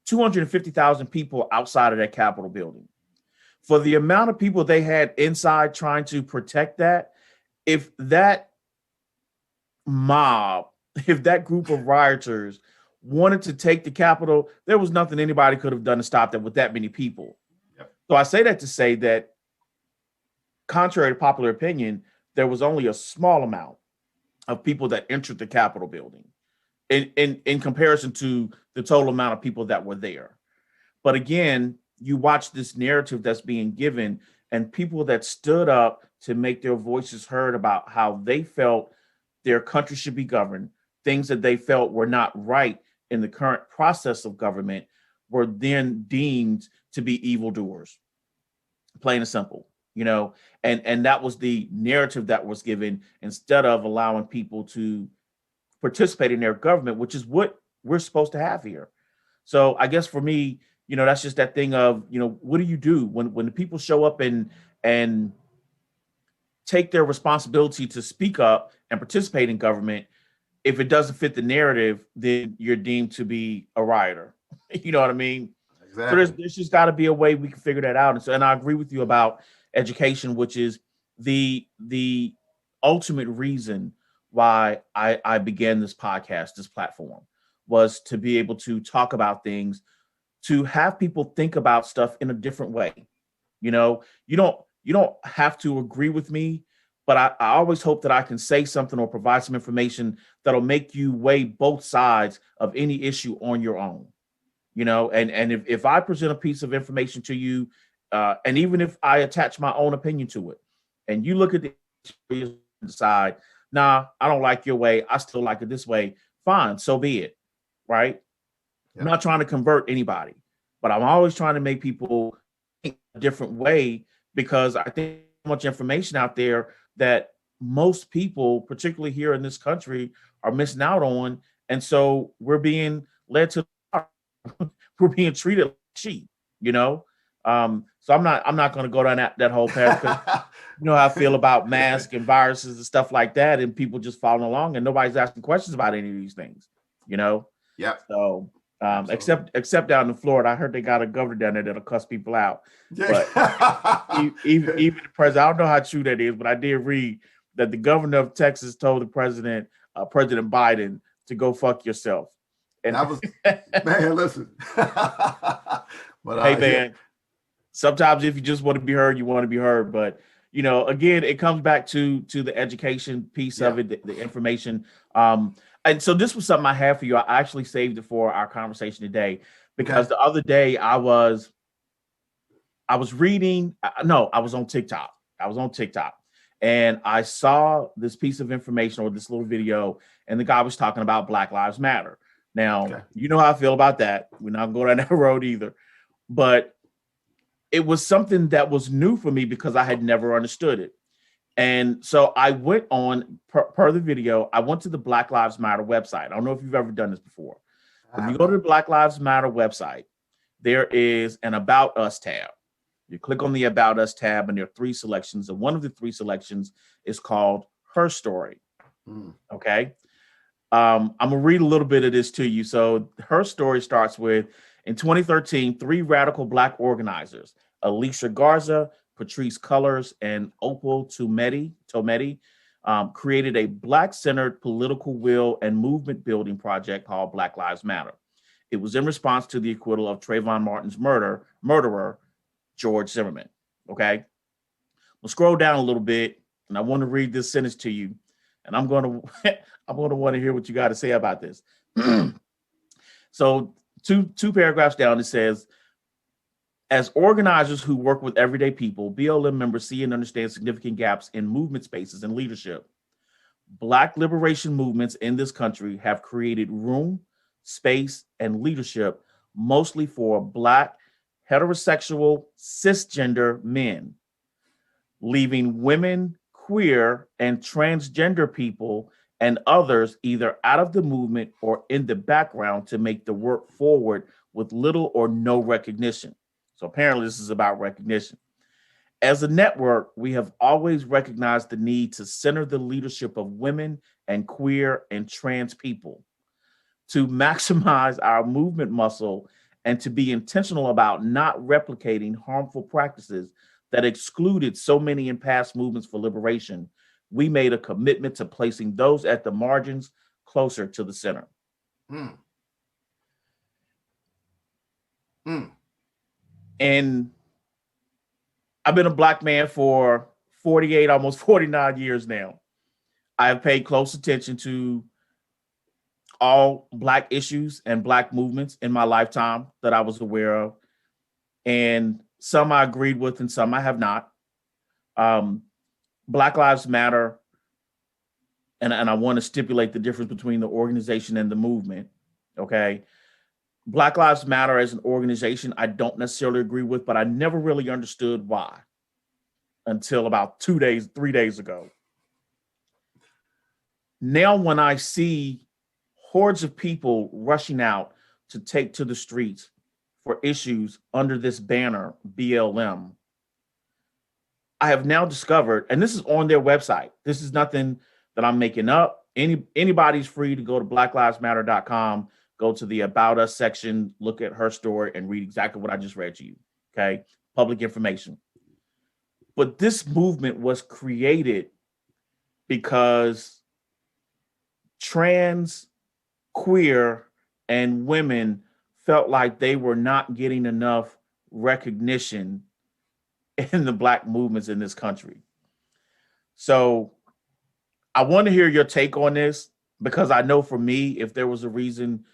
S1: 250,000 people outside of that Capitol building. For the amount of people they had inside trying to protect that, if that mob, if that group of rioters wanted to take the Capitol, there was nothing anybody could have done to stop that with that many people. Yep. So I say that to say that, contrary to popular opinion, there was only a small amount of people that entered the Capitol building in comparison to the total amount of people that were there. But again, you watch this narrative that's being given, and people that stood up to make their voices heard about how they felt their country should be governed, things that they felt were not right in the current process of government, were then deemed to be evildoers, plain and simple, and that was the narrative that was given, instead of allowing people to participate in their government, which is what we're supposed to have here. So I guess for me, that's just that thing of, what do you do when the people show up and take their responsibility to speak up and participate in government? If it doesn't fit the narrative, then you're deemed to be a rioter. You know what I mean? Exactly. So there's just got to be a way we can figure that out. And I agree with you about education, which is the ultimate reason why I began this podcast, this platform, was to be able to talk about things, to have people think about stuff in a different way. You don't have to agree with me, but I always hope that I can say something or provide some information that'll make you weigh both sides of any issue on your own. And if I present a piece of information to you And even if I attach my own opinion to it, and you look at the and decide, nah, I don't like your way, I still like it this way, fine, so be it, right? I'm
S2: Yeah.
S1: not trying to convert anybody, but I'm always trying to make people think a different way, because I think so much information out there that most people, particularly here in this country, are missing out on. And so we're being led to we're being treated like sheep, you know. So I'm not going to go down that whole path, because you know how I feel about masks and viruses and stuff like that, and people just following along and nobody's asking questions about any of these things, you know.
S2: Yep.
S1: So
S2: Absolutely.
S1: except down in Florida, I heard they got a governor down there that'll cuss people out. But
S2: Yeah.
S1: even the president, I don't know how true that is, but I did read that the governor of Texas told the president, President Biden, to go fuck yourself. And
S2: That was, man, listen. But
S1: hey,
S2: yeah,
S1: man, sometimes if you just want to be heard, you want to be heard. But you know, again, it comes back to the education piece
S2: yeah.
S1: of it, the information. And so this was something I had for you. I actually saved it for our conversation today, because
S2: Okay.
S1: the other day I was reading. No, I was on TikTok. I was on TikTok, and I saw this piece of information, or this little video, and the guy was talking about Black Lives Matter. Now,
S2: Okay.
S1: you know how I feel about that. We're not going down that road either. But it was something that was new for me because I had never understood it. And so I went on, per the video, I went to the Black Lives Matter website. I don't know if you've ever done this before.
S2: I
S1: When you
S2: have
S1: go to
S2: not.
S1: the Black Lives Matter website, there is an About Us tab. You click on the About Us tab, and there are three selections. And one of the three selections is called Her Story.
S2: Mm.
S1: Okay. I'm going to read a little bit of this to you. So her story starts with, in 2013, three radical Black organizers, Alicia Garza, Patrice Cullors, and Opal Tometi, created a Black-centered political will and movement building project called Black Lives Matter. It was in response to the acquittal of Trayvon Martin's murderer, George Zimmerman. Okay, we'll scroll down a little bit, and I want to read this sentence to you, and I'm going to I'm going to want to hear what you got to say about this. So two paragraphs down, it says, as organizers who work with everyday people, BLM members see and understand significant gaps in movement spaces and leadership. Black liberation movements in this country have created room, space, and leadership mostly for Black, heterosexual, cisgender men, leaving women, queer, and transgender people and others either out of the movement or in the background to make the work forward with little or no recognition. So apparently this is about recognition. As a network, we have always recognized the need to center the leadership of women and queer and trans people, to maximize our movement muscle, and to be intentional about not replicating harmful practices that excluded so many in past movements for liberation. We made a commitment to placing those at the margins closer to the center.
S2: Mm. Mm.
S1: And I've been a Black man for 48, almost 49 years now. I have paid close attention to all Black issues and Black movements in my lifetime that I was aware of. And some I agreed with and some I have not. Um, Black Lives Matter, and I want to stipulate the difference between the organization and the movement. Okay. Black Lives Matter as an organization, I don't necessarily agree with, but I never really understood why until about 3 days ago. Now, when I see hordes of people rushing out to take to the streets for issues under this banner, BLM, I have now discovered, and this is on their website. This is nothing that I'm making up. Anybody's free to go to blacklivesmatter.com, go to the About Us section, look at her story, and read exactly what I just read to you. Okay, public information. But this movement was created because trans, queer, and women felt like they were not getting enough recognition in the Black movements in this country. So I want to hear your take on this, because I know for me, if there was a reason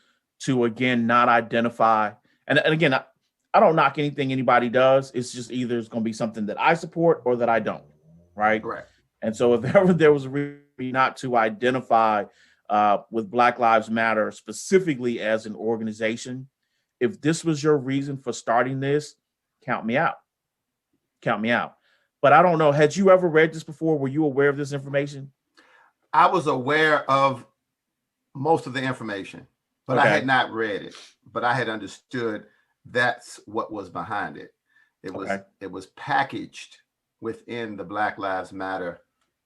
S1: to, again, not identify, and again, I don't knock anything anybody does. It's just either it's going to be something that I support or that I don't, right?
S2: Correct.
S1: And so if ever there was a reason not to identify with Black Lives Matter specifically as an organization, if this was your reason for starting this, count me out. Count me out. But I don't know. Had you ever read this before? Were you aware of this information?
S2: I was aware of most of the information, but I had
S1: Okay.
S2: not read it. But I had understood that's what was behind it.
S1: Okay.
S2: It was packaged within the Black Lives Matter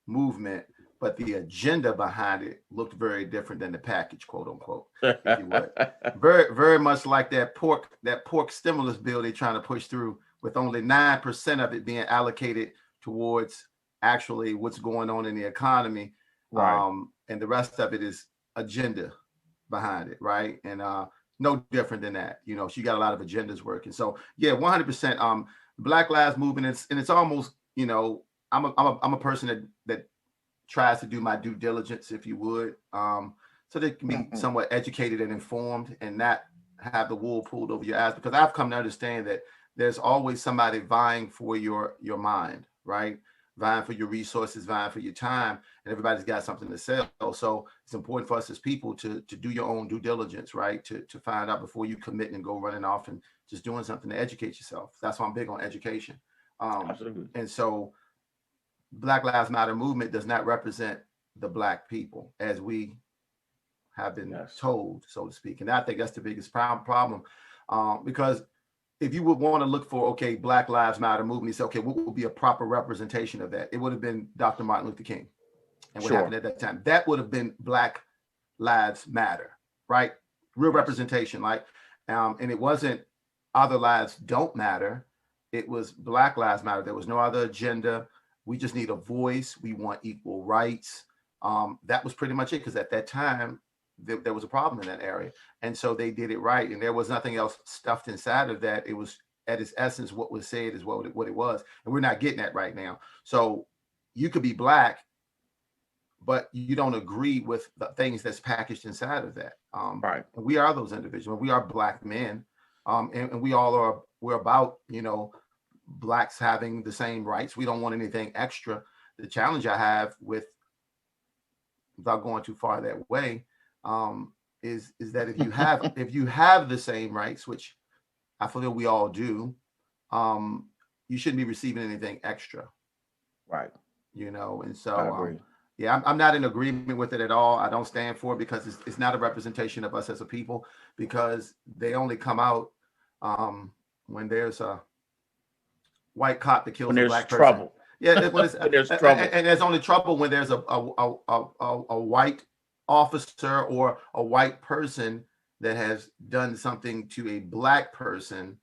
S2: movement, but the agenda behind it looked very different than the package, quote unquote, if you would. Very, very much like that pork stimulus bill they're trying to push through, with only 9% of it being allocated towards actually what's going on in the economy.
S1: Right.
S2: And the rest of it is agenda behind it, right? And no different than that. You know, she got a lot of agendas working. So yeah, 100%. Black Lives Movement, and it's almost, you know, I'm a person that tries to do my due diligence, if you would, so they can be somewhat educated and informed, and not have the wool pulled over your eyes. Because I've come to understand that there's always somebody vying for your mind, right? Vying for your resources, vying for your time, and everybody's got something to sell. So it's important for us as people to do your own due diligence, right? To find out before you commit and go running off and just doing something to educate yourself. That's why I'm big on education.
S1: Absolutely.
S2: And so Black Lives Matter movement does not represent the Black people as we have been
S1: Yes.
S2: told, so to speak. And I think that's the biggest problem, because if you would want to look for, okay, Black Lives Matter movement, you say, okay, what would be a proper representation of that? It would have been Dr. Martin Luther King. And what
S1: Sure.
S2: happened at that time? That would have been Black Lives Matter, right? Real
S1: Yes.
S2: representation, like, and it wasn't other lives don't matter. It was Black Lives Matter. There was no other agenda. We just need a voice. We want equal rights. That was pretty much it, because at that time, there was a problem in that area. And so they did it right. And there was nothing else stuffed inside of that. It was, at its essence, what was said is what it was. And we're not getting that right now. So you could be Black, but you don't agree with the things that's packaged inside of that.
S1: Right.
S2: And we are those individuals. We are Black men. And we all are, we're about, you know, Blacks having the same rights. We don't want anything extra. The challenge I have with, without going too far that way, is that if you have the same rights, which I feel we all do, you shouldn't be receiving anything extra.
S1: Right.
S2: You know, and
S1: I
S2: so
S1: agree.
S2: yeah, I'm not in agreement with it at all. I don't stand for it, because it's not a representation of us as a people, because they only come out when there's a white cop that kills
S1: When
S2: a
S1: there's
S2: Black person.
S1: trouble.
S2: Yeah, when it's,
S1: When there's trouble.
S2: and there's only trouble when there's a white officer or a white person that has done something to a Black person,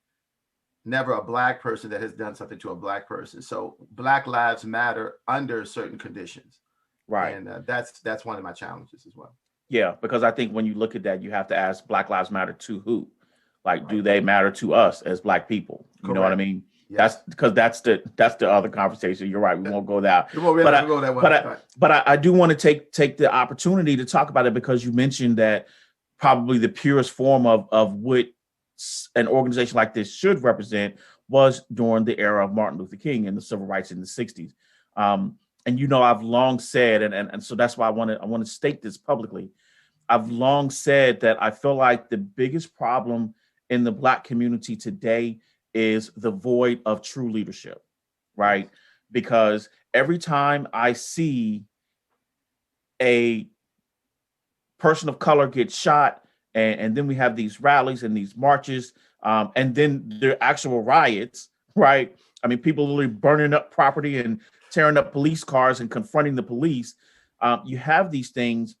S2: never a Black person that has done something to a Black person. So Black Lives Matter under certain conditions.
S1: Right.
S2: And that's one of my challenges as well.
S1: Yeah, because I think when you look at that, you have to ask Black Lives Matter to who? Like, do
S2: Right.
S1: they matter to us as Black people? You know what I
S2: Correct.
S1: mean?
S2: Yes.
S1: That's because that's the other conversation. You're right. We won't go that.
S2: We won't really go that way.
S1: But I do want to take the opportunity to talk about it, because you mentioned that probably the purest form of what an organization like this should represent was during the era of Martin Luther King and the civil rights in the 60s. And you know, I've long said, and so that's why I want to state this publicly. I've long said that I feel like the biggest problem in the Black community today is the void of true leadership, right? Because every time I see a person of color get shot, and then we have these rallies and these marches, and then the actual riots, right? I mean, people literally burning up property and tearing up police cars and confronting the police. You have these things,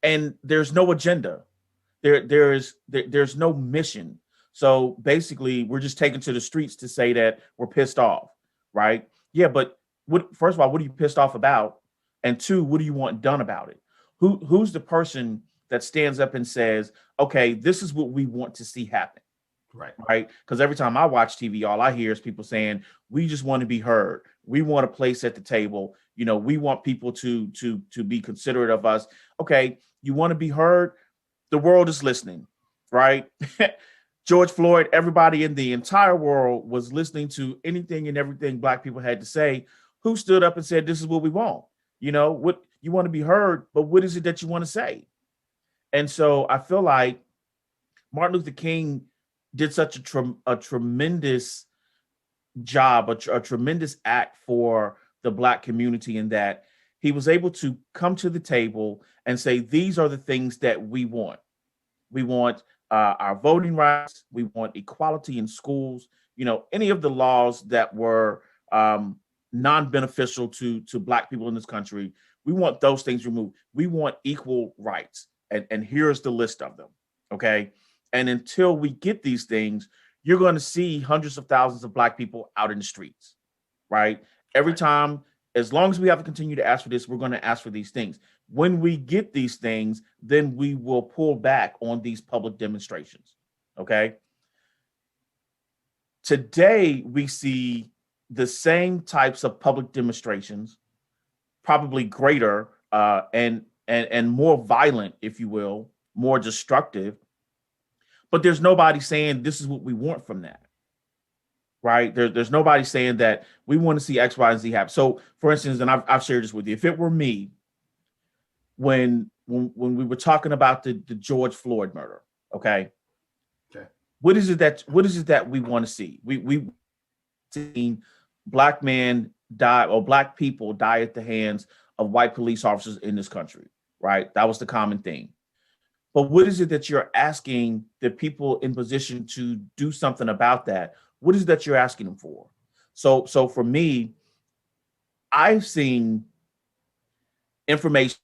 S1: and there's no agenda. There's no mission. So basically, we're just taken to the streets to say that we're pissed off, right? Yeah, but first of all, what are you pissed off about? And two, what do you want done about it? Who's the person that stands up and says, okay, this is what we want to see happen? Right. Because every time I watch TV, all I hear is people saying, we just want to be heard. We want a place at the table. You know, we want people to be considerate of us. Okay, you want to be heard? The world is listening, right? George Floyd, everybody in the entire world was listening to anything and everything Black people had to say. Who stood up and said, this is what we want? You know, what you want to be heard, but what is it that you want to say? And so I feel like Martin Luther King did such a tremendous job, a tremendous act for the Black community, in that he was able to come to the table and say, these are the things that we want. We want our voting rights. We want equality in schools. You know, any of the laws that were non-beneficial to Black people in this country, we want those things removed. We want equal rights. And here's the list of them. Okay. And until we get these things, you're going to see hundreds of thousands of Black people out in the streets, right? Every time, as long as we have to continue to ask for this, we're going to ask for these things. When we get these things, then we will pull back on these public demonstrations, okay? Today, we see the same types of public demonstrations, probably greater and more violent, if you will, more destructive. But there's nobody saying this is what we want from that, right? There's nobody saying that we want to see X, Y, and Z happen. So, for instance, and I've shared this with you, if it were me, when we were talking about the George Floyd murder, okay, what is it that we want to see? We seen Black men die, or Black people die at the hands of white police officers in this country, right? That was the common thing. But what is it that you're asking the people in position to do something about that? What is it that you're asking them for? So for me, I've seen information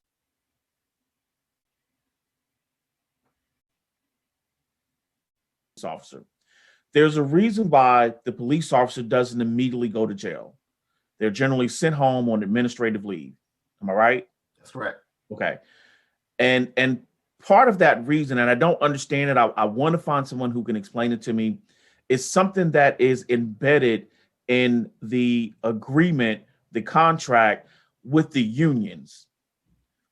S1: officer. There's a reason why the police officer doesn't immediately go to jail. They're generally sent home on administrative leave. Am I right?
S2: That's correct.
S1: Okay. And part of that reason, and I don't understand it, I want to find someone who can explain it to me, is something that is embedded in the agreement, the contract with the unions.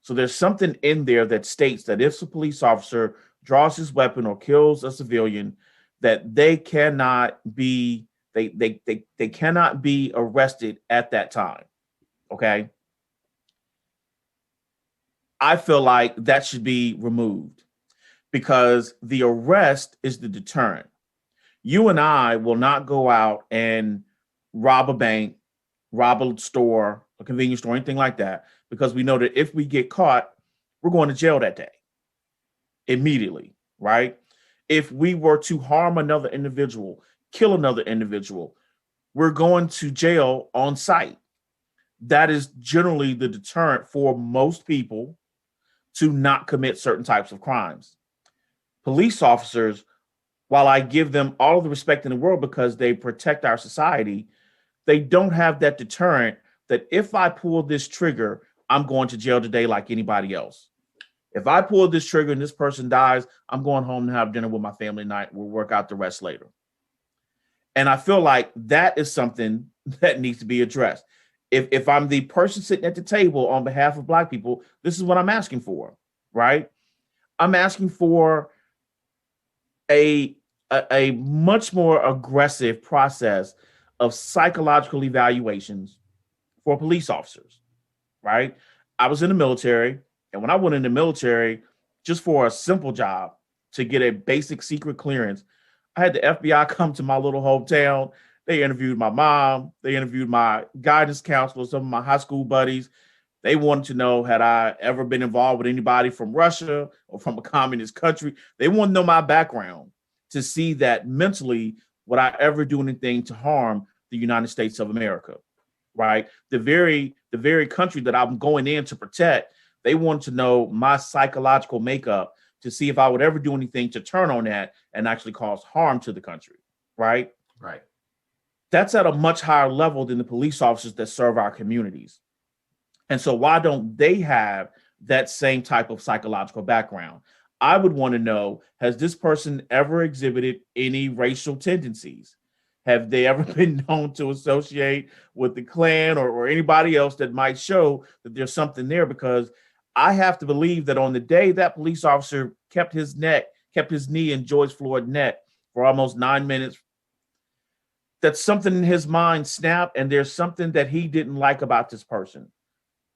S1: So there's something in there that states that if a police officer draws his weapon or kills a civilian, that they cannot be cannot be arrested at that time. Okay. I feel like that should be removed, because the arrest is the deterrent. You and I will not go out and rob a bank, rob a store, a convenience store, anything like that, because we know that if we get caught, we're going to jail that day immediately, right? If we were to harm another individual, kill another individual, we're going to jail on site. That is generally the deterrent for most people to not commit certain types of crimes. Police officers, while I give them all of the respect in the world because they protect our society, they don't have that deterrent that if I pull this trigger, I'm going to jail today like anybody else. If I pull this trigger and this person dies, I'm going home to have dinner with my family tonight. We'll work out the rest later. And I feel like that is something that needs to be addressed. If I'm the person sitting at the table on behalf of Black people, this is what I'm asking for, right? I'm asking for a much more aggressive process of psychological evaluations for police officers, right? I was in the military, and when I went in the military, just for a simple job to get a basic secret clearance, I had the FBI come to my little hometown. They interviewed my mom. They interviewed my guidance counselor, some of my high school buddies. They wanted to know, had I ever been involved with anybody from Russia or from a communist country? They want to know my background to see that mentally, would I ever do anything to harm the United States of America, right? The very country that I'm going in to protect, they want to know my psychological makeup to see if I would ever do anything to turn on that and actually cause harm to the country, right?
S2: Right.
S1: That's at a much higher level than the police officers that serve our communities. And so why don't they have that same type of psychological background? I would want to know, has this person ever exhibited any racial tendencies? Have they ever been known to associate with the Klan or anybody else that might show that there's something there? Because I have to believe that on the day that police officer kept his knee in George Floyd's neck, for almost 9 minutes, that something in his mind snapped and there's something that he didn't like about this person.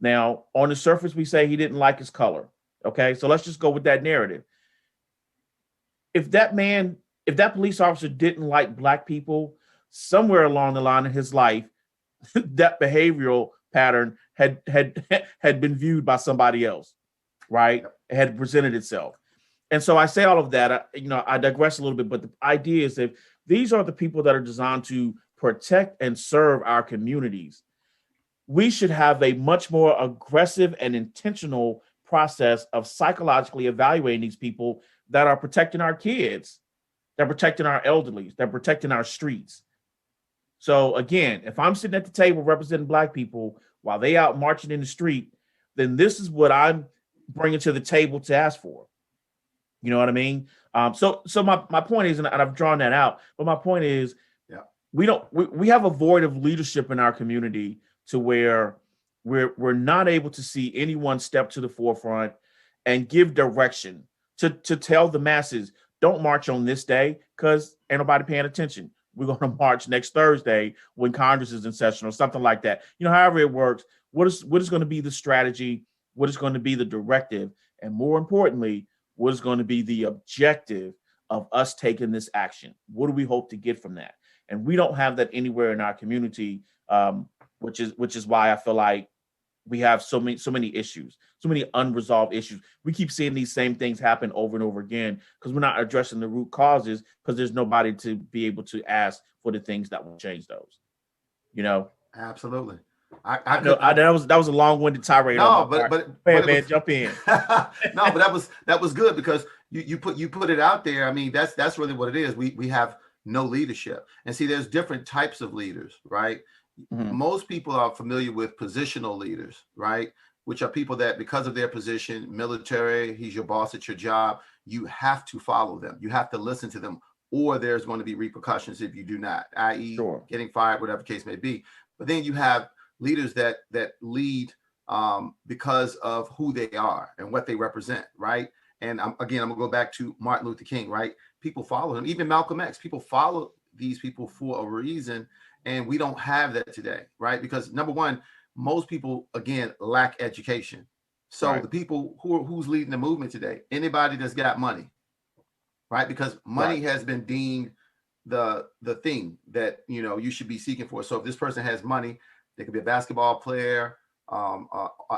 S1: Now, on the surface, we say he didn't like his color. Okay, so let's just go with that narrative. If that police officer didn't like black people, somewhere along the line in his life, that behavioral pattern had been viewed by somebody else, right? It had presented itself. And so I say all of that, I digress a little bit, but the idea is that these are the people that are designed to protect and serve our communities. We should have a much more aggressive and intentional process of psychologically evaluating these people that are protecting our kids, that are protecting our elderly, that are protecting our streets. So again, if I'm sitting at the table representing black people while they out marching in the street, then this is what I'm bringing to the table to ask for. You know what I mean? So my point is, and I've drawn that out, but my point is,
S2: yeah,
S1: we have a void of leadership in our community to where we're not able to see anyone step to the forefront and give direction to tell the masses, don't march on this day because ain't nobody paying attention. We're going to march next Thursday when Congress is in session or something like that. However it works, what is going to be the strategy? What is going to be the directive? And more importantly, what is going to be the objective of us taking this action? What do we hope to get from that? And we don't have that anywhere in our community, which is why I feel like we have so many issues, so many unresolved issues. We keep seeing these same things happen over and over again because we're not addressing the root causes because there's nobody to be able to ask for the things that will change those.
S2: Absolutely.
S1: That was a long-winded tirade on
S2: No,
S1: my part.
S2: but
S1: Man, jump in.
S2: No, but that was good because you put it out there. I mean, that's really what it is. We have no leadership. And see, there's different types of leaders, right?
S1: Mhm.
S2: Most people are familiar with positional leaders, right? Which are people that because of their position, military, he's your boss at your job, you have to follow them. You have to listen to them, or there's going to be repercussions if you do not, i.e.
S1: Sure.
S2: getting fired, whatever case may be. But then you have leaders that lead because of who they are and what they represent, right? And I'm gonna go back to Martin Luther King, right? People follow him, even Malcolm X. People follow these people for a reason, and we don't have that today, right? Because number one, most people again lack education. So
S1: Right.
S2: the people who's leading the movement today, anybody that's got money, right? Because money has been deemed the thing that you should be seeking for. So if this person has money, they could be a basketball player,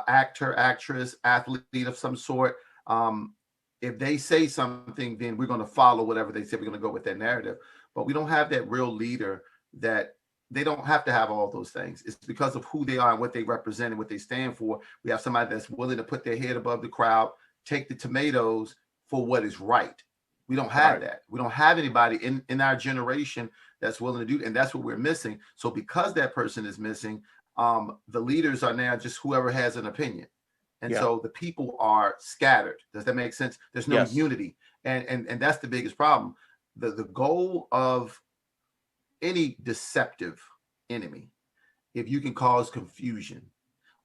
S2: actor, actress, athlete of some sort. If they say something, then we're going to follow whatever they say. We're going to go with that narrative. But we don't have that real leader that they don't have to have all those things. It's because of who they are and what they represent and what they stand for. We have somebody that's willing to put their head above the crowd, take the tomatoes for what is right. We don't have that. We don't have anybody in our generation that's willing to do that. And that's what we're missing. So because that person is missing, the leaders are now just whoever has an opinion. And so the people are scattered. Does that make sense? There's no unity. And that's the biggest problem. The goal of any deceptive enemy, if you can cause confusion,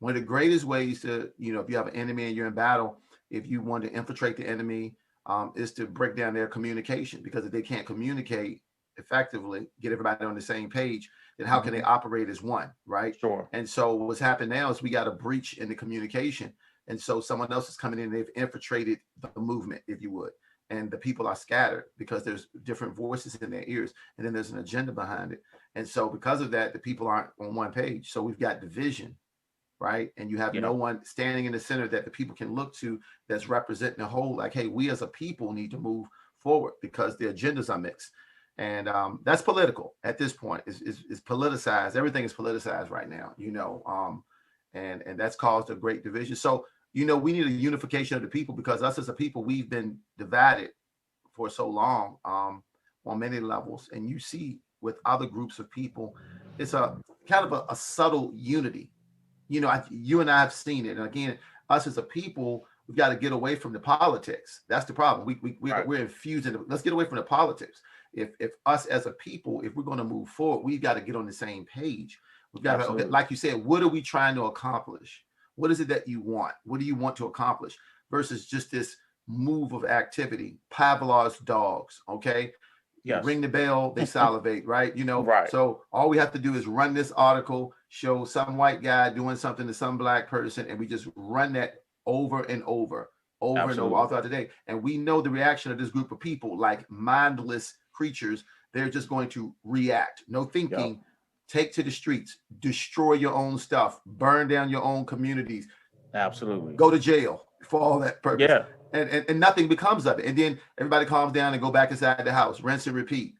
S2: one of the greatest ways to, if you have an enemy and you're in battle, if you want to infiltrate the enemy, is to break down their communication, because if they can't communicate effectively, get everybody on the same page, then how can they operate as one, right?
S1: Sure.
S2: And so what's happened now is we got a breach in the communication. And so someone else is coming in, they've infiltrated the movement, if you would. And the people are scattered because there's different voices in their ears. And then there's an agenda behind it. And so because of that, the people aren't on one page. So we've got division, right? And you have no one standing in the center that the people can look to that's representing the whole, like, hey, we as a people need to move forward because the agendas are mixed. And that's political at this point. It's politicized. Everything is politicized right now, and that's caused a great division. So, we need a unification of the people, because us as a people, we've been divided for so long on many levels. And you see with other groups of people, it's a kind of a subtle unity. You and I have seen it. And again, us as a people, we've got to get away from the politics. That's the problem. We're infused in. Let's get away from the politics. If us as a people, if we're going to move forward, we've got to get on the same page. We've got to, okay, like you said, what are we trying to accomplish? What is it that you want? What do you want to accomplish? Versus just this move of activity, Pavlov's dogs. Okay, You
S1: Yes.
S2: ring the bell, they salivate, right?
S1: Right.
S2: So all we have to do is run this article, show some white guy doing something to some black person, and we just run that over and over, over and over all
S1: Absolutely.
S2: throughout the day. And we know the reaction of this group of people, like mindless creatures. They're just going to react. No
S1: Yep.
S2: thinking. Take to the streets, destroy your own stuff, burn down your own communities,
S1: Absolutely.
S2: go to jail for all that purpose.
S1: Yeah.
S2: And nothing becomes of it. And then everybody calms down and go back inside the house, rinse and repeat.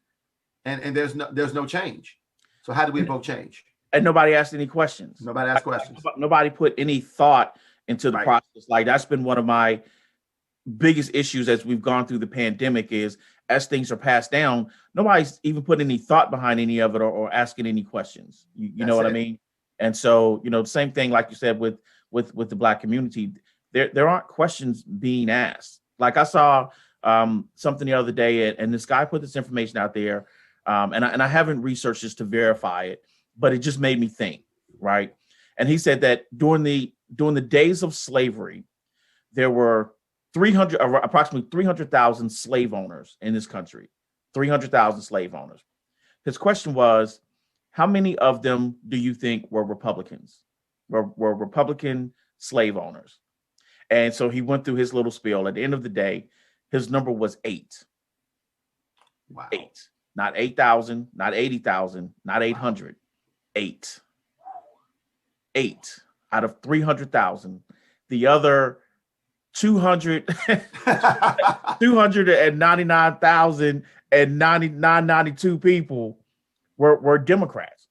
S2: And there's no change. So how do we evoke change?
S1: And nobody asked any questions.
S2: Nobody asks questions.
S1: Nobody put any thought into the
S2: Right.
S1: process. Like that's been one of my biggest issues as we've gone through the pandemic is as things are passed down, nobody's even put any thought behind any of it or asking any questions. You know what I mean? And so, the same thing, like you said, with the Black community, there aren't questions being asked. Like I saw something the other day, and this guy put this information out there, and I haven't researched this to verify it, but it just made me think, right? And he said that during the days of slavery, there were approximately 300,000 slave owners in this country. 300,000 slave owners. His question was, how many of them do you think were Republicans? Were Republican slave owners? And so he went through his little spiel. At the end of the day, his number was 8.
S2: Wow.
S1: 8. Not 8,000, not 80,000, not 800. 8. 8 out of 300,000. The other 299,092 people were Democrats.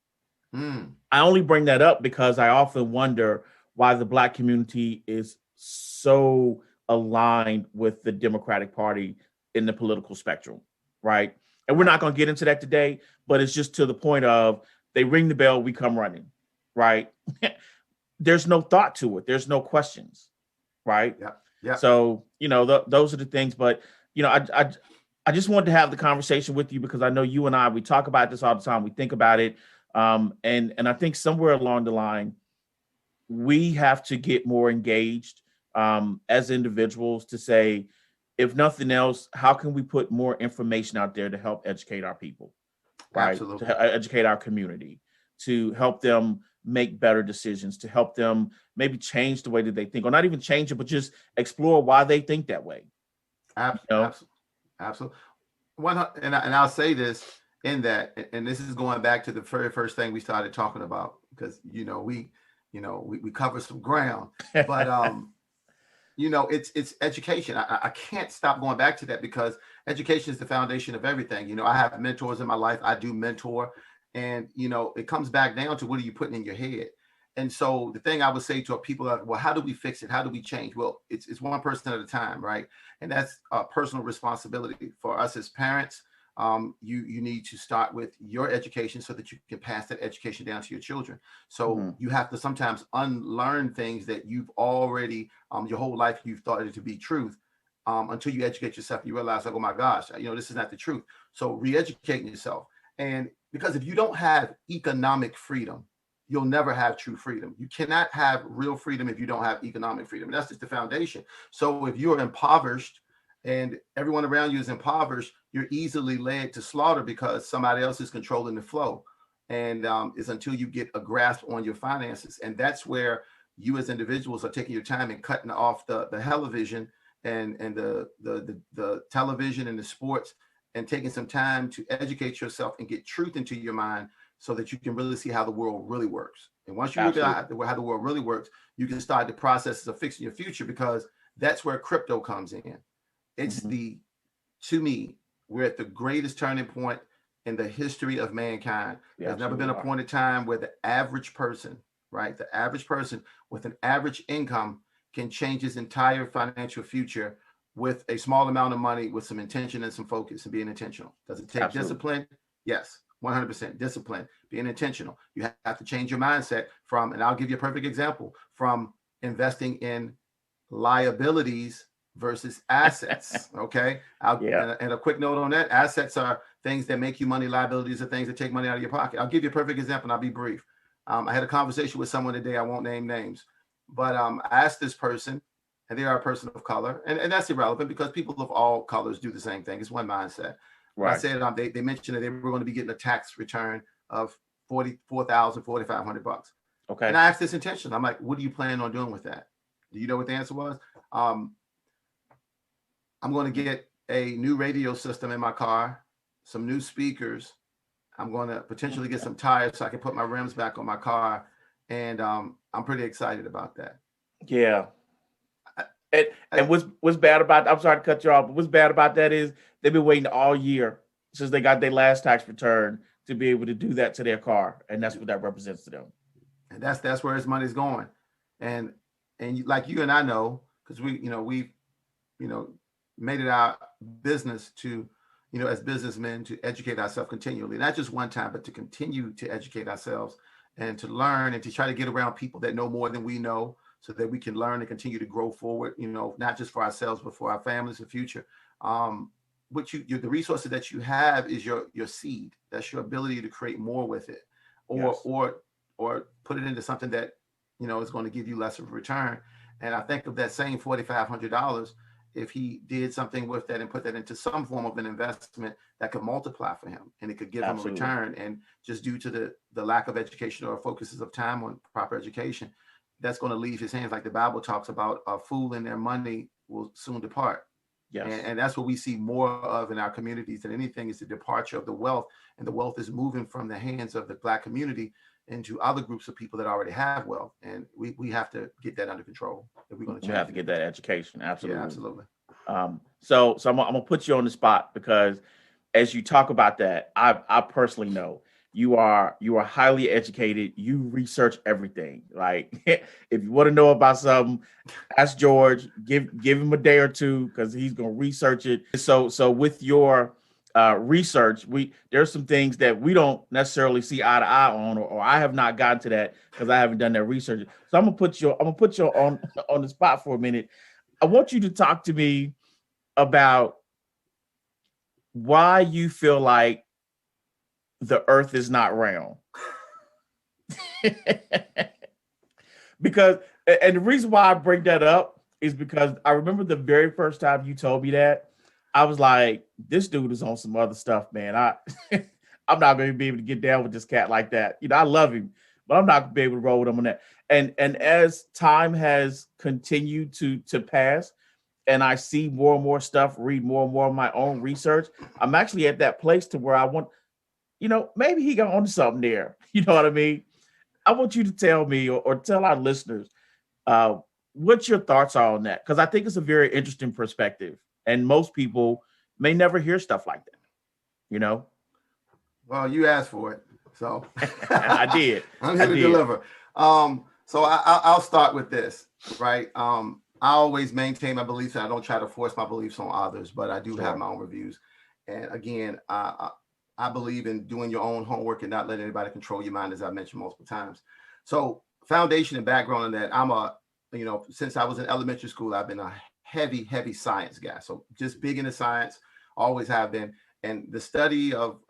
S1: I only bring that up because I often wonder why the Black community is so aligned with the Democratic Party in the political spectrum, right? And we're not going to get into that today, but it's just to the point of they ring the bell, we come running, right? There's no thought to it. There's no questions, right?
S2: Yeah. Yeah.
S1: So, those are the things, but, I just wanted to have the conversation with you because I know you and we talk about this all the time. We think about it. And I think somewhere along the line, we have to get more engaged as individuals to say, if nothing else, how can we put more information out there to help educate our people, right?
S2: Absolutely.
S1: To educate our community, to help them make better decisions, to help them maybe change the way that they think, or not even change it, but just explore why they think that way.
S2: Absolutely. Absolutely. And I'll say this in that, and this is going back to the very first thing we started talking about, because we cover some ground, but it's education. I can't stop going back to that because education is the foundation of everything. I have mentors in my life. I do mentor, and it comes back down to what are you putting in your head. And so the thing I would say to people are, well, how do we fix it? How do we change? Well, it's one person at a time, right? And that's a personal responsibility for us as parents. You need to start with your education so that you can pass that education down to your children. So you have to sometimes unlearn things that you've already, your whole life, you've thought it to be truth until you educate yourself. You realize, like, oh my gosh, this is not the truth. So re-educating yourself. And because if you don't have economic freedom, you'll never have true freedom. You cannot have real freedom if you don't have economic freedom. And that's just the foundation. So if you're impoverished and everyone around you is impoverished, you're easily led to slaughter because somebody else is controlling the flow. And it's until you get a grasp on your finances. And that's where you as individuals are taking your time and cutting off the television and the television and the sports and taking some time to educate yourself and get truth into your mind so that you can really see how the world really works. And once you look at how the world really works, you can start the processes of fixing your future, because that's where crypto comes in. It's to me, we're at the greatest turning point in the history of mankind. There's never been a point in time where the average person, right? The average person with an average income can change his entire financial future with a small amount of money, with some intention and some focus and being intentional. Does it take discipline? Yes. 100% discipline, being intentional. You have to change your mindset from, and I'll give you a perfect example, from investing in liabilities versus assets. Okay. And a quick note on that: assets are things that make you money. Liabilities are things that take money out of your pocket. I'll give you a perfect example, and I'll be brief. I had a conversation with someone today. I won't name names, but I asked this person, and they are a person of color, and that's irrelevant because people of all colors do the same thing. It's one mindset. I
S1: Right.
S2: said they mentioned that they were going to be getting a tax return of 4,500 bucks. And
S1: Okay.
S2: I asked this intention. I'm like, what are you planning on doing with that? Do you know what the answer was? Um, I'm going to get a new radio system in my car, some new speakers. I'm going to potentially get some tires so I can put my rims back on my car. And I'm pretty excited about that.
S1: Yeah.
S2: I,
S1: And
S2: I,
S1: what's bad about, I'm sorry to cut you off, but what's bad about that is they've been waiting all year since they got their last tax return to be able to do that to their car, and that's what that represents to them.
S2: and that's where his money's going. And like you and I know, because we you know made it our business to as businessmen to educate ourselves continually, not just one time, but to continue to educate ourselves and to learn and to try to get around people that know more than we know, so that we can learn and continue to grow forward, not just for ourselves but for our families in the future. What the resources that you have is your seed. That's your ability to create more with it, or
S1: Yes.
S2: or put it into something that is going to give you less of a return. And I think of that same $4,500, if he did something with that and put that into some form of an investment that could multiply for him and it could give him a
S1: Absolutely.
S2: return. And just due to the lack of education or focuses of time on proper education, that's going to leave his hands, like the Bible talks about, a fool and their money will soon depart.
S1: Yes.
S2: And that's what we see more of in our communities than anything, is the departure of the wealth. And the wealth is moving from the hands of the Black community into other groups of people that already have wealth. And we have to get that under control if we're going to
S1: We have
S2: change
S1: to
S2: it.
S1: get that education.
S2: Yeah,
S1: Absolutely.
S2: absolutely.
S1: So I'm gonna put you on the spot because as you talk about that, I personally know you are highly educated. You research everything. Like if you want to know about something, ask George. Give him a day or two because he's gonna research it. So with your research, there's some things that we don't necessarily see eye to eye on, or I have not gotten to that because I haven't done that research. So I'm gonna put you on the spot for a minute. I want you to talk to me about why you feel like the earth is not round. Because, and the reason why I bring that up is because I remember the very first time you told me that, I was like, this dude is on some other stuff, man. I'm not going to be able to get down with this cat like that. I love him, but I'm not going to be able to roll with him on that. And as time has continued to pass, and I see more and more stuff, read more and more of my own research, I'm actually at that place to where I want, maybe he got onto something there. You know what I mean? I want you to tell me or tell our listeners uh, what your thoughts are on that, because I think it's a very interesting perspective, and most people may never hear stuff like that. You know,
S2: Well, you asked for it, so
S1: I did,
S2: I'm
S1: I
S2: here to
S1: did.
S2: deliver. So I'll start with this, right? I always maintain my beliefs, and I don't try to force my beliefs on others, but I do have
S1: Sure.
S2: my own reviews. And again, I believe in doing your own homework and not letting anybody control your mind, as I mentioned multiple times. So, foundation and background in that, since I was in elementary school, I've been a heavy science guy. So, just big into science, always have been. And the study of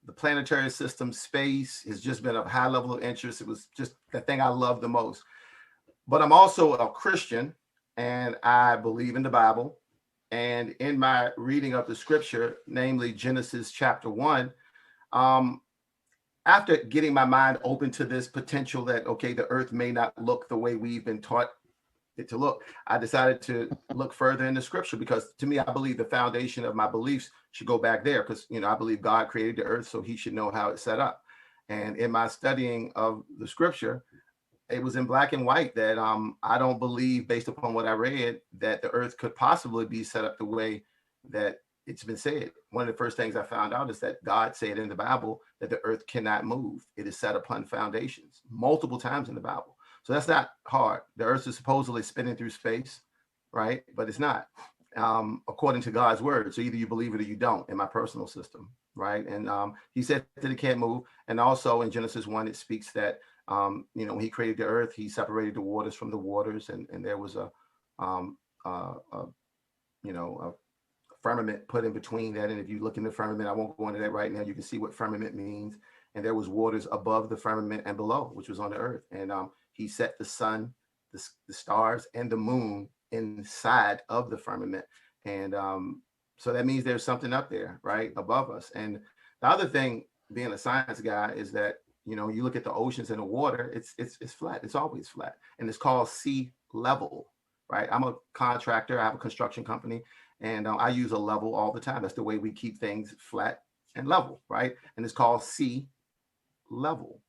S2: the planetary system, space, has just been a high level of interest. It was just the thing I love the most. But I'm also a Christian, and I believe in the Bible. And in my reading of the scripture, namely Genesis chapter 1, um, after getting my mind open to this potential that, okay, the earth may not look the way we've been taught it to look, I decided to look further in the scripture, because to me, I believe the foundation of my beliefs should go back there, because I believe God created the earth, so he should know how it's set up. And in my studying of the scripture, it was in black and white that I don't believe, based upon what I read, that the earth could possibly be set up the way that it's been said. One of the first things I found out is that God said in the Bible that the earth cannot move. It is set upon foundations multiple times in the Bible. So that's not hard. The earth is supposedly spinning through space, right? But it's not, according to God's word. So either you believe it or you don't, in my personal system, right? And he said that it can't move. And also in Genesis 1, it speaks that when he created the earth, he separated the waters from the waters, and there was um, a a firmament put in between that. And if you look in the firmament, I won't go into that right now, you can see what firmament means. And there was waters above the firmament and below, which was on the earth. And he set the sun, the stars, and the moon inside of the firmament. And So that means there's something up there, right, above us. And the other thing, being a science guy, is that, you know, you look at the oceans and the water, it's flat. It's always flat, and it's called sea level, right? I'm a contractor. I have a construction company, and I use a level all the time. That's the way we keep things flat and level, right? And it's called sea level.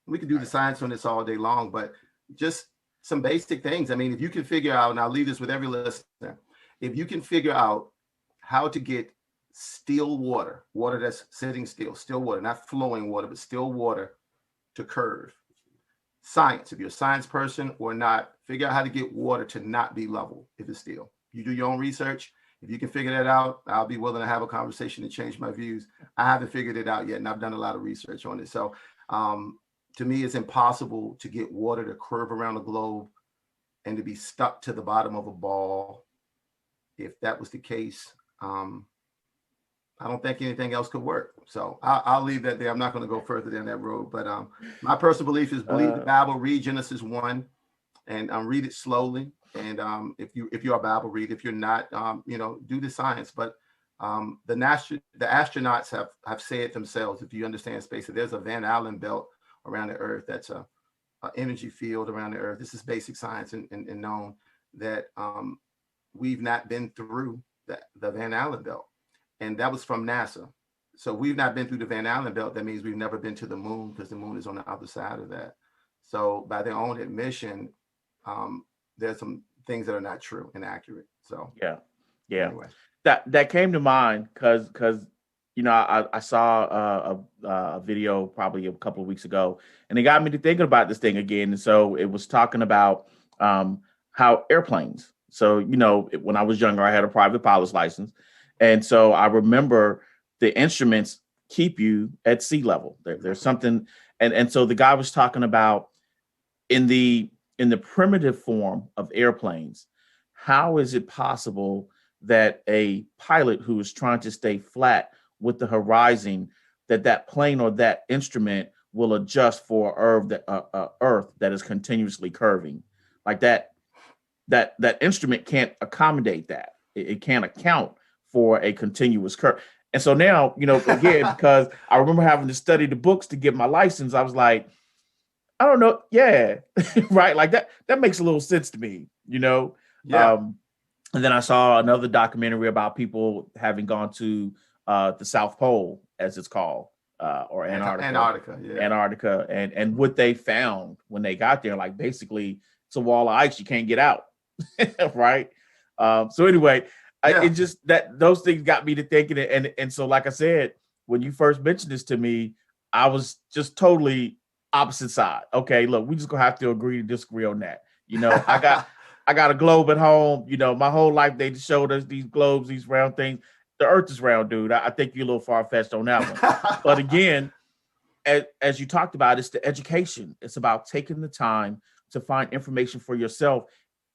S2: We could do the science on this all day long, but just some basic things. I mean, if you can figure out, and I'll leave this with every listener, if you can figure out how to get still water, water that's sitting still water, not flowing water, but still water, to curve. Science, if you're a science person or not, figure out how to get water to not be level if it's still. You do your own research. If you can figure that out, I'll be willing to have a conversation to change my views. I haven't figured it out yet, and I've done a lot of research on it. So to me, it's impossible to get water to curve around the globe and to be stuck to the bottom of a ball. If that was the case, I don't think anything else could work. So I'll leave that there. I'm not going to go further down that road. But my personal belief is believe the Bible, read Genesis 1, and read it slowly. And if you're a Bible reader, if you're not, you know, do the science. But the astronauts have said themselves, if you understand space, that there's a Van Allen belt around the Earth. That's a energy field around the Earth. This is basic science and known that we've not been through the Van Allen belt. And that was from NASA. So we've not been through the Van Allen belt. That means we've never been to the moon, because the moon is on the other side of that. So by their own admission, there's some things that are not true and accurate. So
S1: yeah.
S2: anyway.
S1: That came to mind because you know, I saw a video probably a couple of weeks ago, and it got me to thinking about this thing again. And so it was talking about how airplanes. So, you know, when I was younger, I had a private pilot's license. And so I remember the instruments keep you at sea level. There's something. And so the guy was talking about in the primitive form of airplanes, how is it possible that a pilot who is trying to stay flat with the horizon, that plane or that instrument will adjust for Earth that is continuously curving? Like that instrument can't accommodate that. It can't account for a continuous curve. And so now, you know, again, because I remember having to study the books to get my license, I was like, I don't know. Yeah. Right. Like that makes a little sense to me, you know?
S2: Yeah.
S1: And then I saw another documentary about people having gone to the South Pole, as it's called, or Antarctica.
S2: Yeah.
S1: Antarctica, and what they found when they got there, like basically it's a wall of ice, you can't get out. Right. So anyway, it just that those things got me to thinking, and so like I said, when you first mentioned this to me, I was just totally opposite side. Okay, look, we just gonna have to agree to disagree on that. You know, I got a globe at home. You know, my whole life they just showed us these globes, these round things. The Earth is round, dude. I think you're a little far fetched on that one. But again, as you talked about, it's the education. It's about taking the time to find information for yourself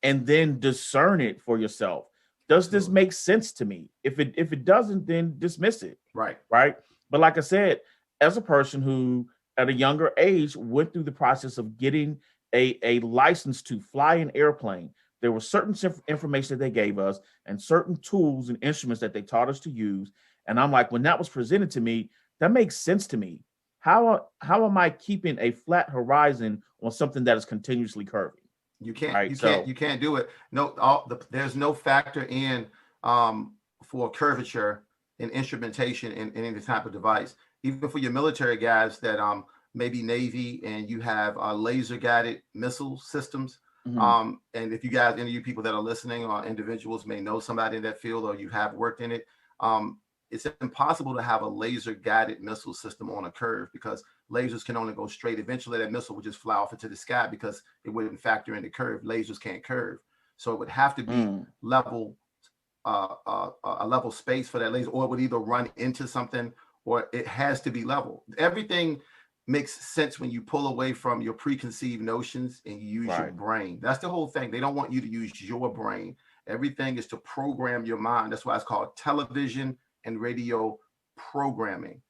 S1: and then discern it for yourself. Does this make sense to me? If it doesn't, then dismiss it.
S2: Right.
S1: But like I said, as a person who at a younger age went through the process of getting a license to fly an airplane, there was certain information that they gave us and certain tools and instruments that they taught us to use. And I'm like, when that was presented to me, that makes sense to me. How am I keeping a flat horizon on something that is continuously curving?
S2: You can't,
S1: right?
S2: you can't do it. No, there's no factor in for curvature in instrumentation in any type of device. Even for your military guys that maybe Navy, and you have laser guided missile systems.
S1: Mm-hmm.
S2: And if you guys, any of you people that are listening or individuals may know somebody in that field or you have worked in it, it's impossible to have a laser guided missile system on a curve, because lasers can only go straight. Eventually that missile would just fly off into the sky because it wouldn't factor in the curve. Lasers can't curve. So it would have to be level, a level space for that laser, or it would either run into something, or it has to be level. Everything makes sense when you pull away from your preconceived notions and you use your brain. That's the whole thing. They don't want you to use your brain. Everything is to program your mind. That's why it's called television and radio programming.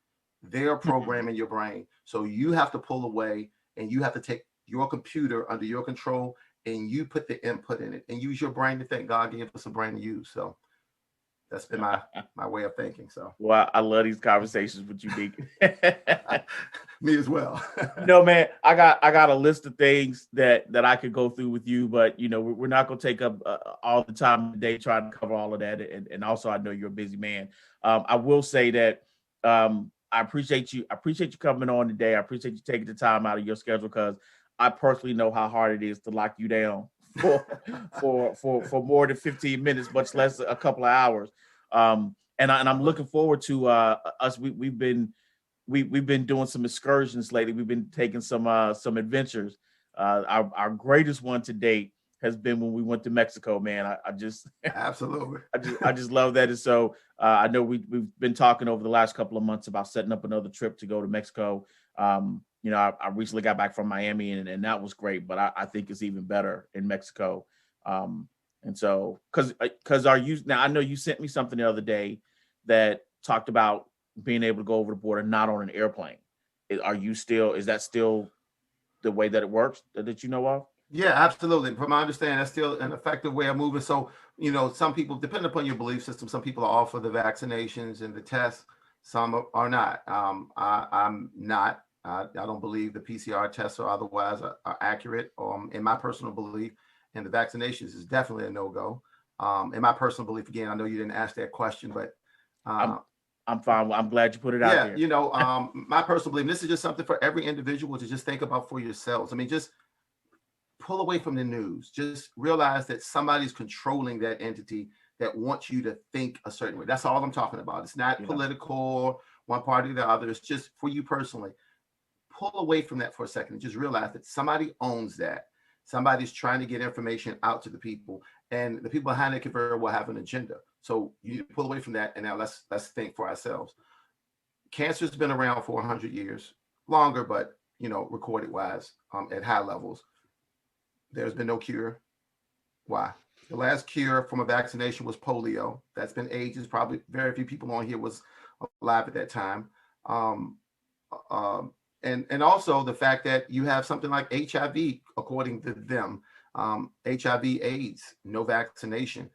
S2: They're programming your brain. So you have to pull away and you have to take your computer under your control and you put the input in it and use your brain to think. God gave us a brain to use. So That's been my way of thinking. So,
S1: Well, I love these conversations with you, Deacon.
S2: me as well.
S1: Man, I got a list of things that I could go through with you, but we're not going to take up all the time of the day trying to cover all of that. And also, I know you're a busy man. I will say that I appreciate you. I appreciate you coming on today. I appreciate you taking the time out of your schedule, because I personally know how hard it is to lock you down for more than 15 minutes, much less a couple of hours. And I'm looking forward to us. We've been doing some excursions lately. We've been taking some adventures. Our greatest one to date has been when we went to Mexico, man. I just
S2: Absolutely.
S1: I just love that. And so I know we've been talking over the last couple of months about setting up another trip to go to Mexico. I recently got back from Miami, and that was great, but I think it's even better in Mexico. And so, because now I know you sent me something the other day that talked about being able to go over the border not on an airplane. Is that still the way that it works that you know of?
S2: Yeah, absolutely. From my understanding, that's still an effective way of moving. So, some people, depending upon your belief system, some people are all for the vaccinations and the tests, some are not. I'm not. I don't believe the PCR tests or otherwise are accurate. In my personal belief, and the vaccinations is definitely a no-go. In my personal belief, again, I know you didn't ask that question, but
S1: I'm fine. I'm glad you put it out there.
S2: My personal belief, this is just something for every individual to just think about for yourselves. I mean, just pull away from the news. Just realize that somebody's controlling that entity that wants you to think a certain way. That's all I'm talking about. It's not political, one party or the other. It's just for you personally. Pull away from that for a second and just realize that somebody owns that. Somebody's trying to get information out to the people, and the people behind it can very well have an agenda. So you need to pull away from that, and now let's think for ourselves. Cancer's been around for 100 years, longer, but recorded wise, at high levels. There's been no cure. Why? The last cure from a vaccination was polio. That's been ages. Probably very few people on here was alive at that time. And also the fact that you have something like HIV, according to them, HIV AIDS, no vaccination.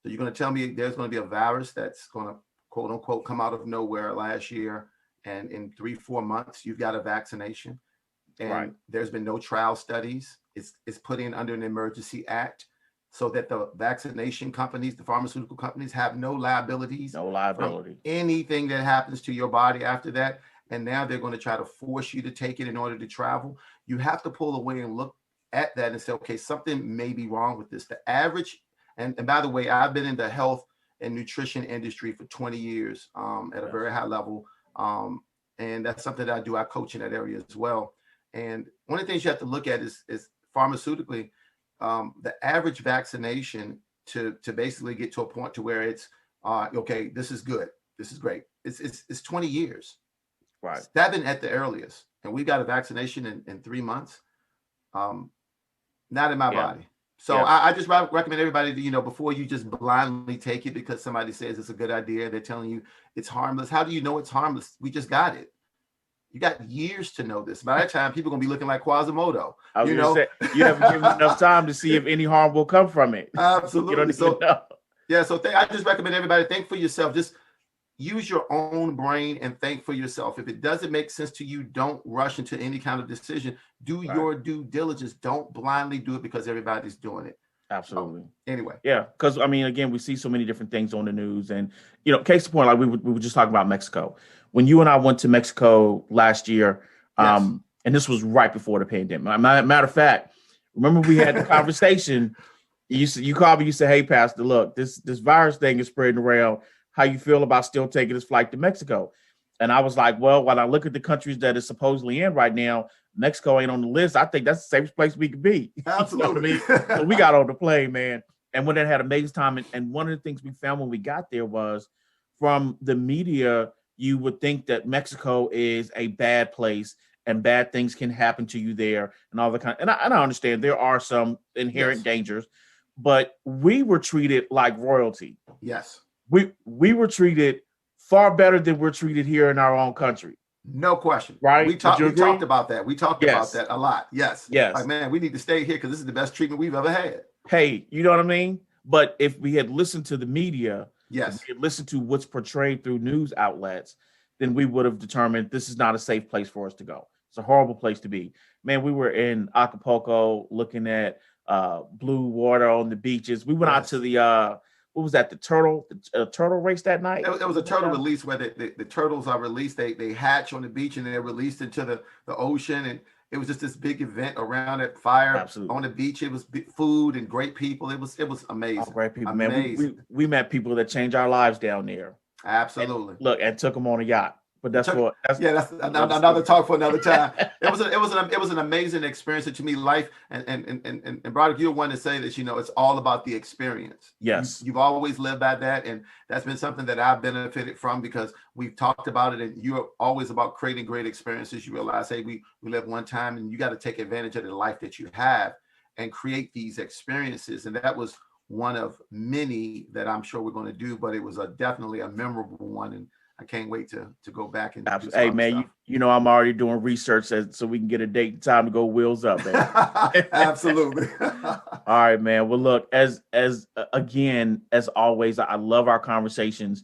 S2: So you're going to tell me there's going to be a virus that's going to, quote unquote, come out of nowhere last year, and in 3-4 months you've got a vaccination, and there's been no trial studies. It's put in under an emergency act so that the vaccination companies, the pharmaceutical companies, have no liabilities.
S1: No liability.
S2: From anything that happens to your body after that. And now they're going to try to force you to take it in order to travel. You have to pull away and look at that and say, okay, something may be wrong with this. The average, and by the way, I've been in the health and nutrition industry for 20 years at a very high level. And that's something that I do. I coach in that area as well. And one of the things you have to look at is pharmaceutically, the average vaccination to basically get to a point to where it's, okay, this is good. This is great. It's 20 years.
S1: Right.
S2: 7 at the earliest. And we got a vaccination in 3 months. Not in my body. So I just recommend everybody to, before you just blindly take it because somebody says it's a good idea, they're telling you it's harmless. How do you know it's harmless? We just got it. You got years to know this. By that time, people are going to be looking like Quasimodo.
S1: I was going to say, you haven't given enough time to see if any harm will come from it.
S2: Absolutely.
S1: You don't even know.
S2: Yeah, so I just recommend everybody think for yourself. Just use your own brain and think for yourself. If it doesn't make sense to you, don't rush into any kind of decision. Do your due diligence. Don't blindly do it because everybody's doing it.
S1: Absolutely.
S2: Anyway.
S1: Yeah, because again, we see so many different things on the news, and case in point, like we were just talking about Mexico. When you and I went to Mexico last year, and this was right before the pandemic. Matter of fact, remember we had the conversation. You called me. You said, "Hey, Pastor, look, this virus thing is spreading around. How you feel about still taking this flight to Mexico?" And I was like, well, when I look at the countries that it's supposedly in right now, Mexico ain't on the list. I think that's the safest place we could be.
S2: Absolutely.
S1: You know what I mean? So we got on the plane, man. And when it had amazing time. And one of the things we found when we got there was from the media, you would think that Mexico is a bad place and bad things can happen to you there and all the kind. And I understand there are some inherent dangers, but we were treated like royalty.
S2: Yes.
S1: We were treated far better than we're treated here in our own country.
S2: No question.
S1: Right?
S2: We talked about that. We talked about that a lot. Yes.
S1: Yes.
S2: Like, man, we need to stay here because this is the best treatment we've ever had.
S1: Hey, you know what I mean? But if we had listened to the media,
S2: Yes.
S1: If we had listened to what's portrayed through news outlets, then we would have determined this is not a safe place for us to go. It's a horrible place to be. Man, we were in Acapulco looking at blue water on the beaches. We went out to
S2: Yes.
S1: the what was that? The turtle race that night.
S2: It was a turtle release where the turtles are released. They hatch on the beach and they're released into the ocean. And it was just this big event around that fire
S1: Absolutely.
S2: on the beach. It was food and great people. It was amazing.
S1: Oh, great people,
S2: Amazing.
S1: man. We met people that changed our lives down there.
S2: Absolutely.
S1: And took them on a yacht. But that's
S2: another talk for another time. It was an amazing experience to me. Life and Broderick, you're one to say that it's all about the experience.
S1: Yes,
S2: you've always lived by that, and that's been something that I've benefited from because we've talked about it. And you're always about creating great experiences. You realize, hey, we live one time, and you got to take advantage of the life that you have and create these experiences. And that was one of many that I'm sure we're going to do, but it was definitely a memorable one. And I can't wait to go back and do
S1: hey man, I'm already doing research so we can get a date and time to go wheels up, man.
S2: Absolutely.
S1: All right, man. Well, look, as always, I love our conversations,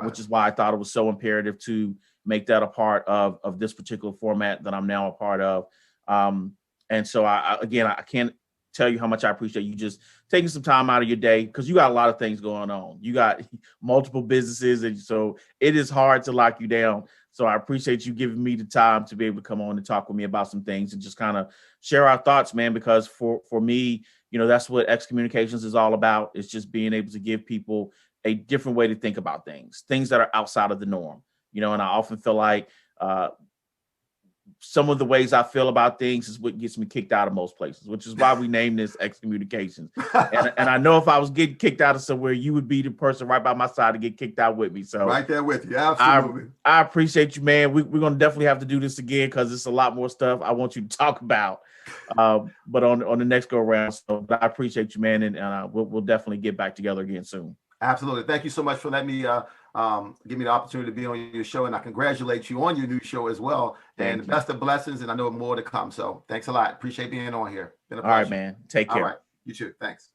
S1: which is why I thought it was so imperative to make that a part of this particular format that I'm now a part of. And so I can't tell you how much I appreciate you just taking some time out of your day, because you got a lot of things going on. You got multiple businesses, and so it is hard to lock you down. So I appreciate you giving me the time to be able to come on and talk with me about some things and just kind of share our thoughts, man, because for me, that's what X Communications is all about. It's just being able to give people a different way to think about things that are outside of the norm, and I often feel like some of the ways I feel about things is what gets me kicked out of most places, which is why we named this X Communications. And I know if I was getting kicked out of somewhere, you would be the person right by my side to get kicked out with me. So
S2: right there with you. Absolutely.
S1: I appreciate you, man. We're going to definitely have to do this again because it's a lot more stuff I want you to talk about. But on the next go around. So I appreciate you, man. And we'll definitely get back together again soon.
S2: Absolutely. Thank you so much for letting me give me the opportunity to be on your show, and I congratulate you on your new show as well. And best of blessings, and I know more to come. So thanks a lot. Appreciate being on here. Been a pleasure.
S1: All right, man. Take care.
S2: All right. You too. Thanks.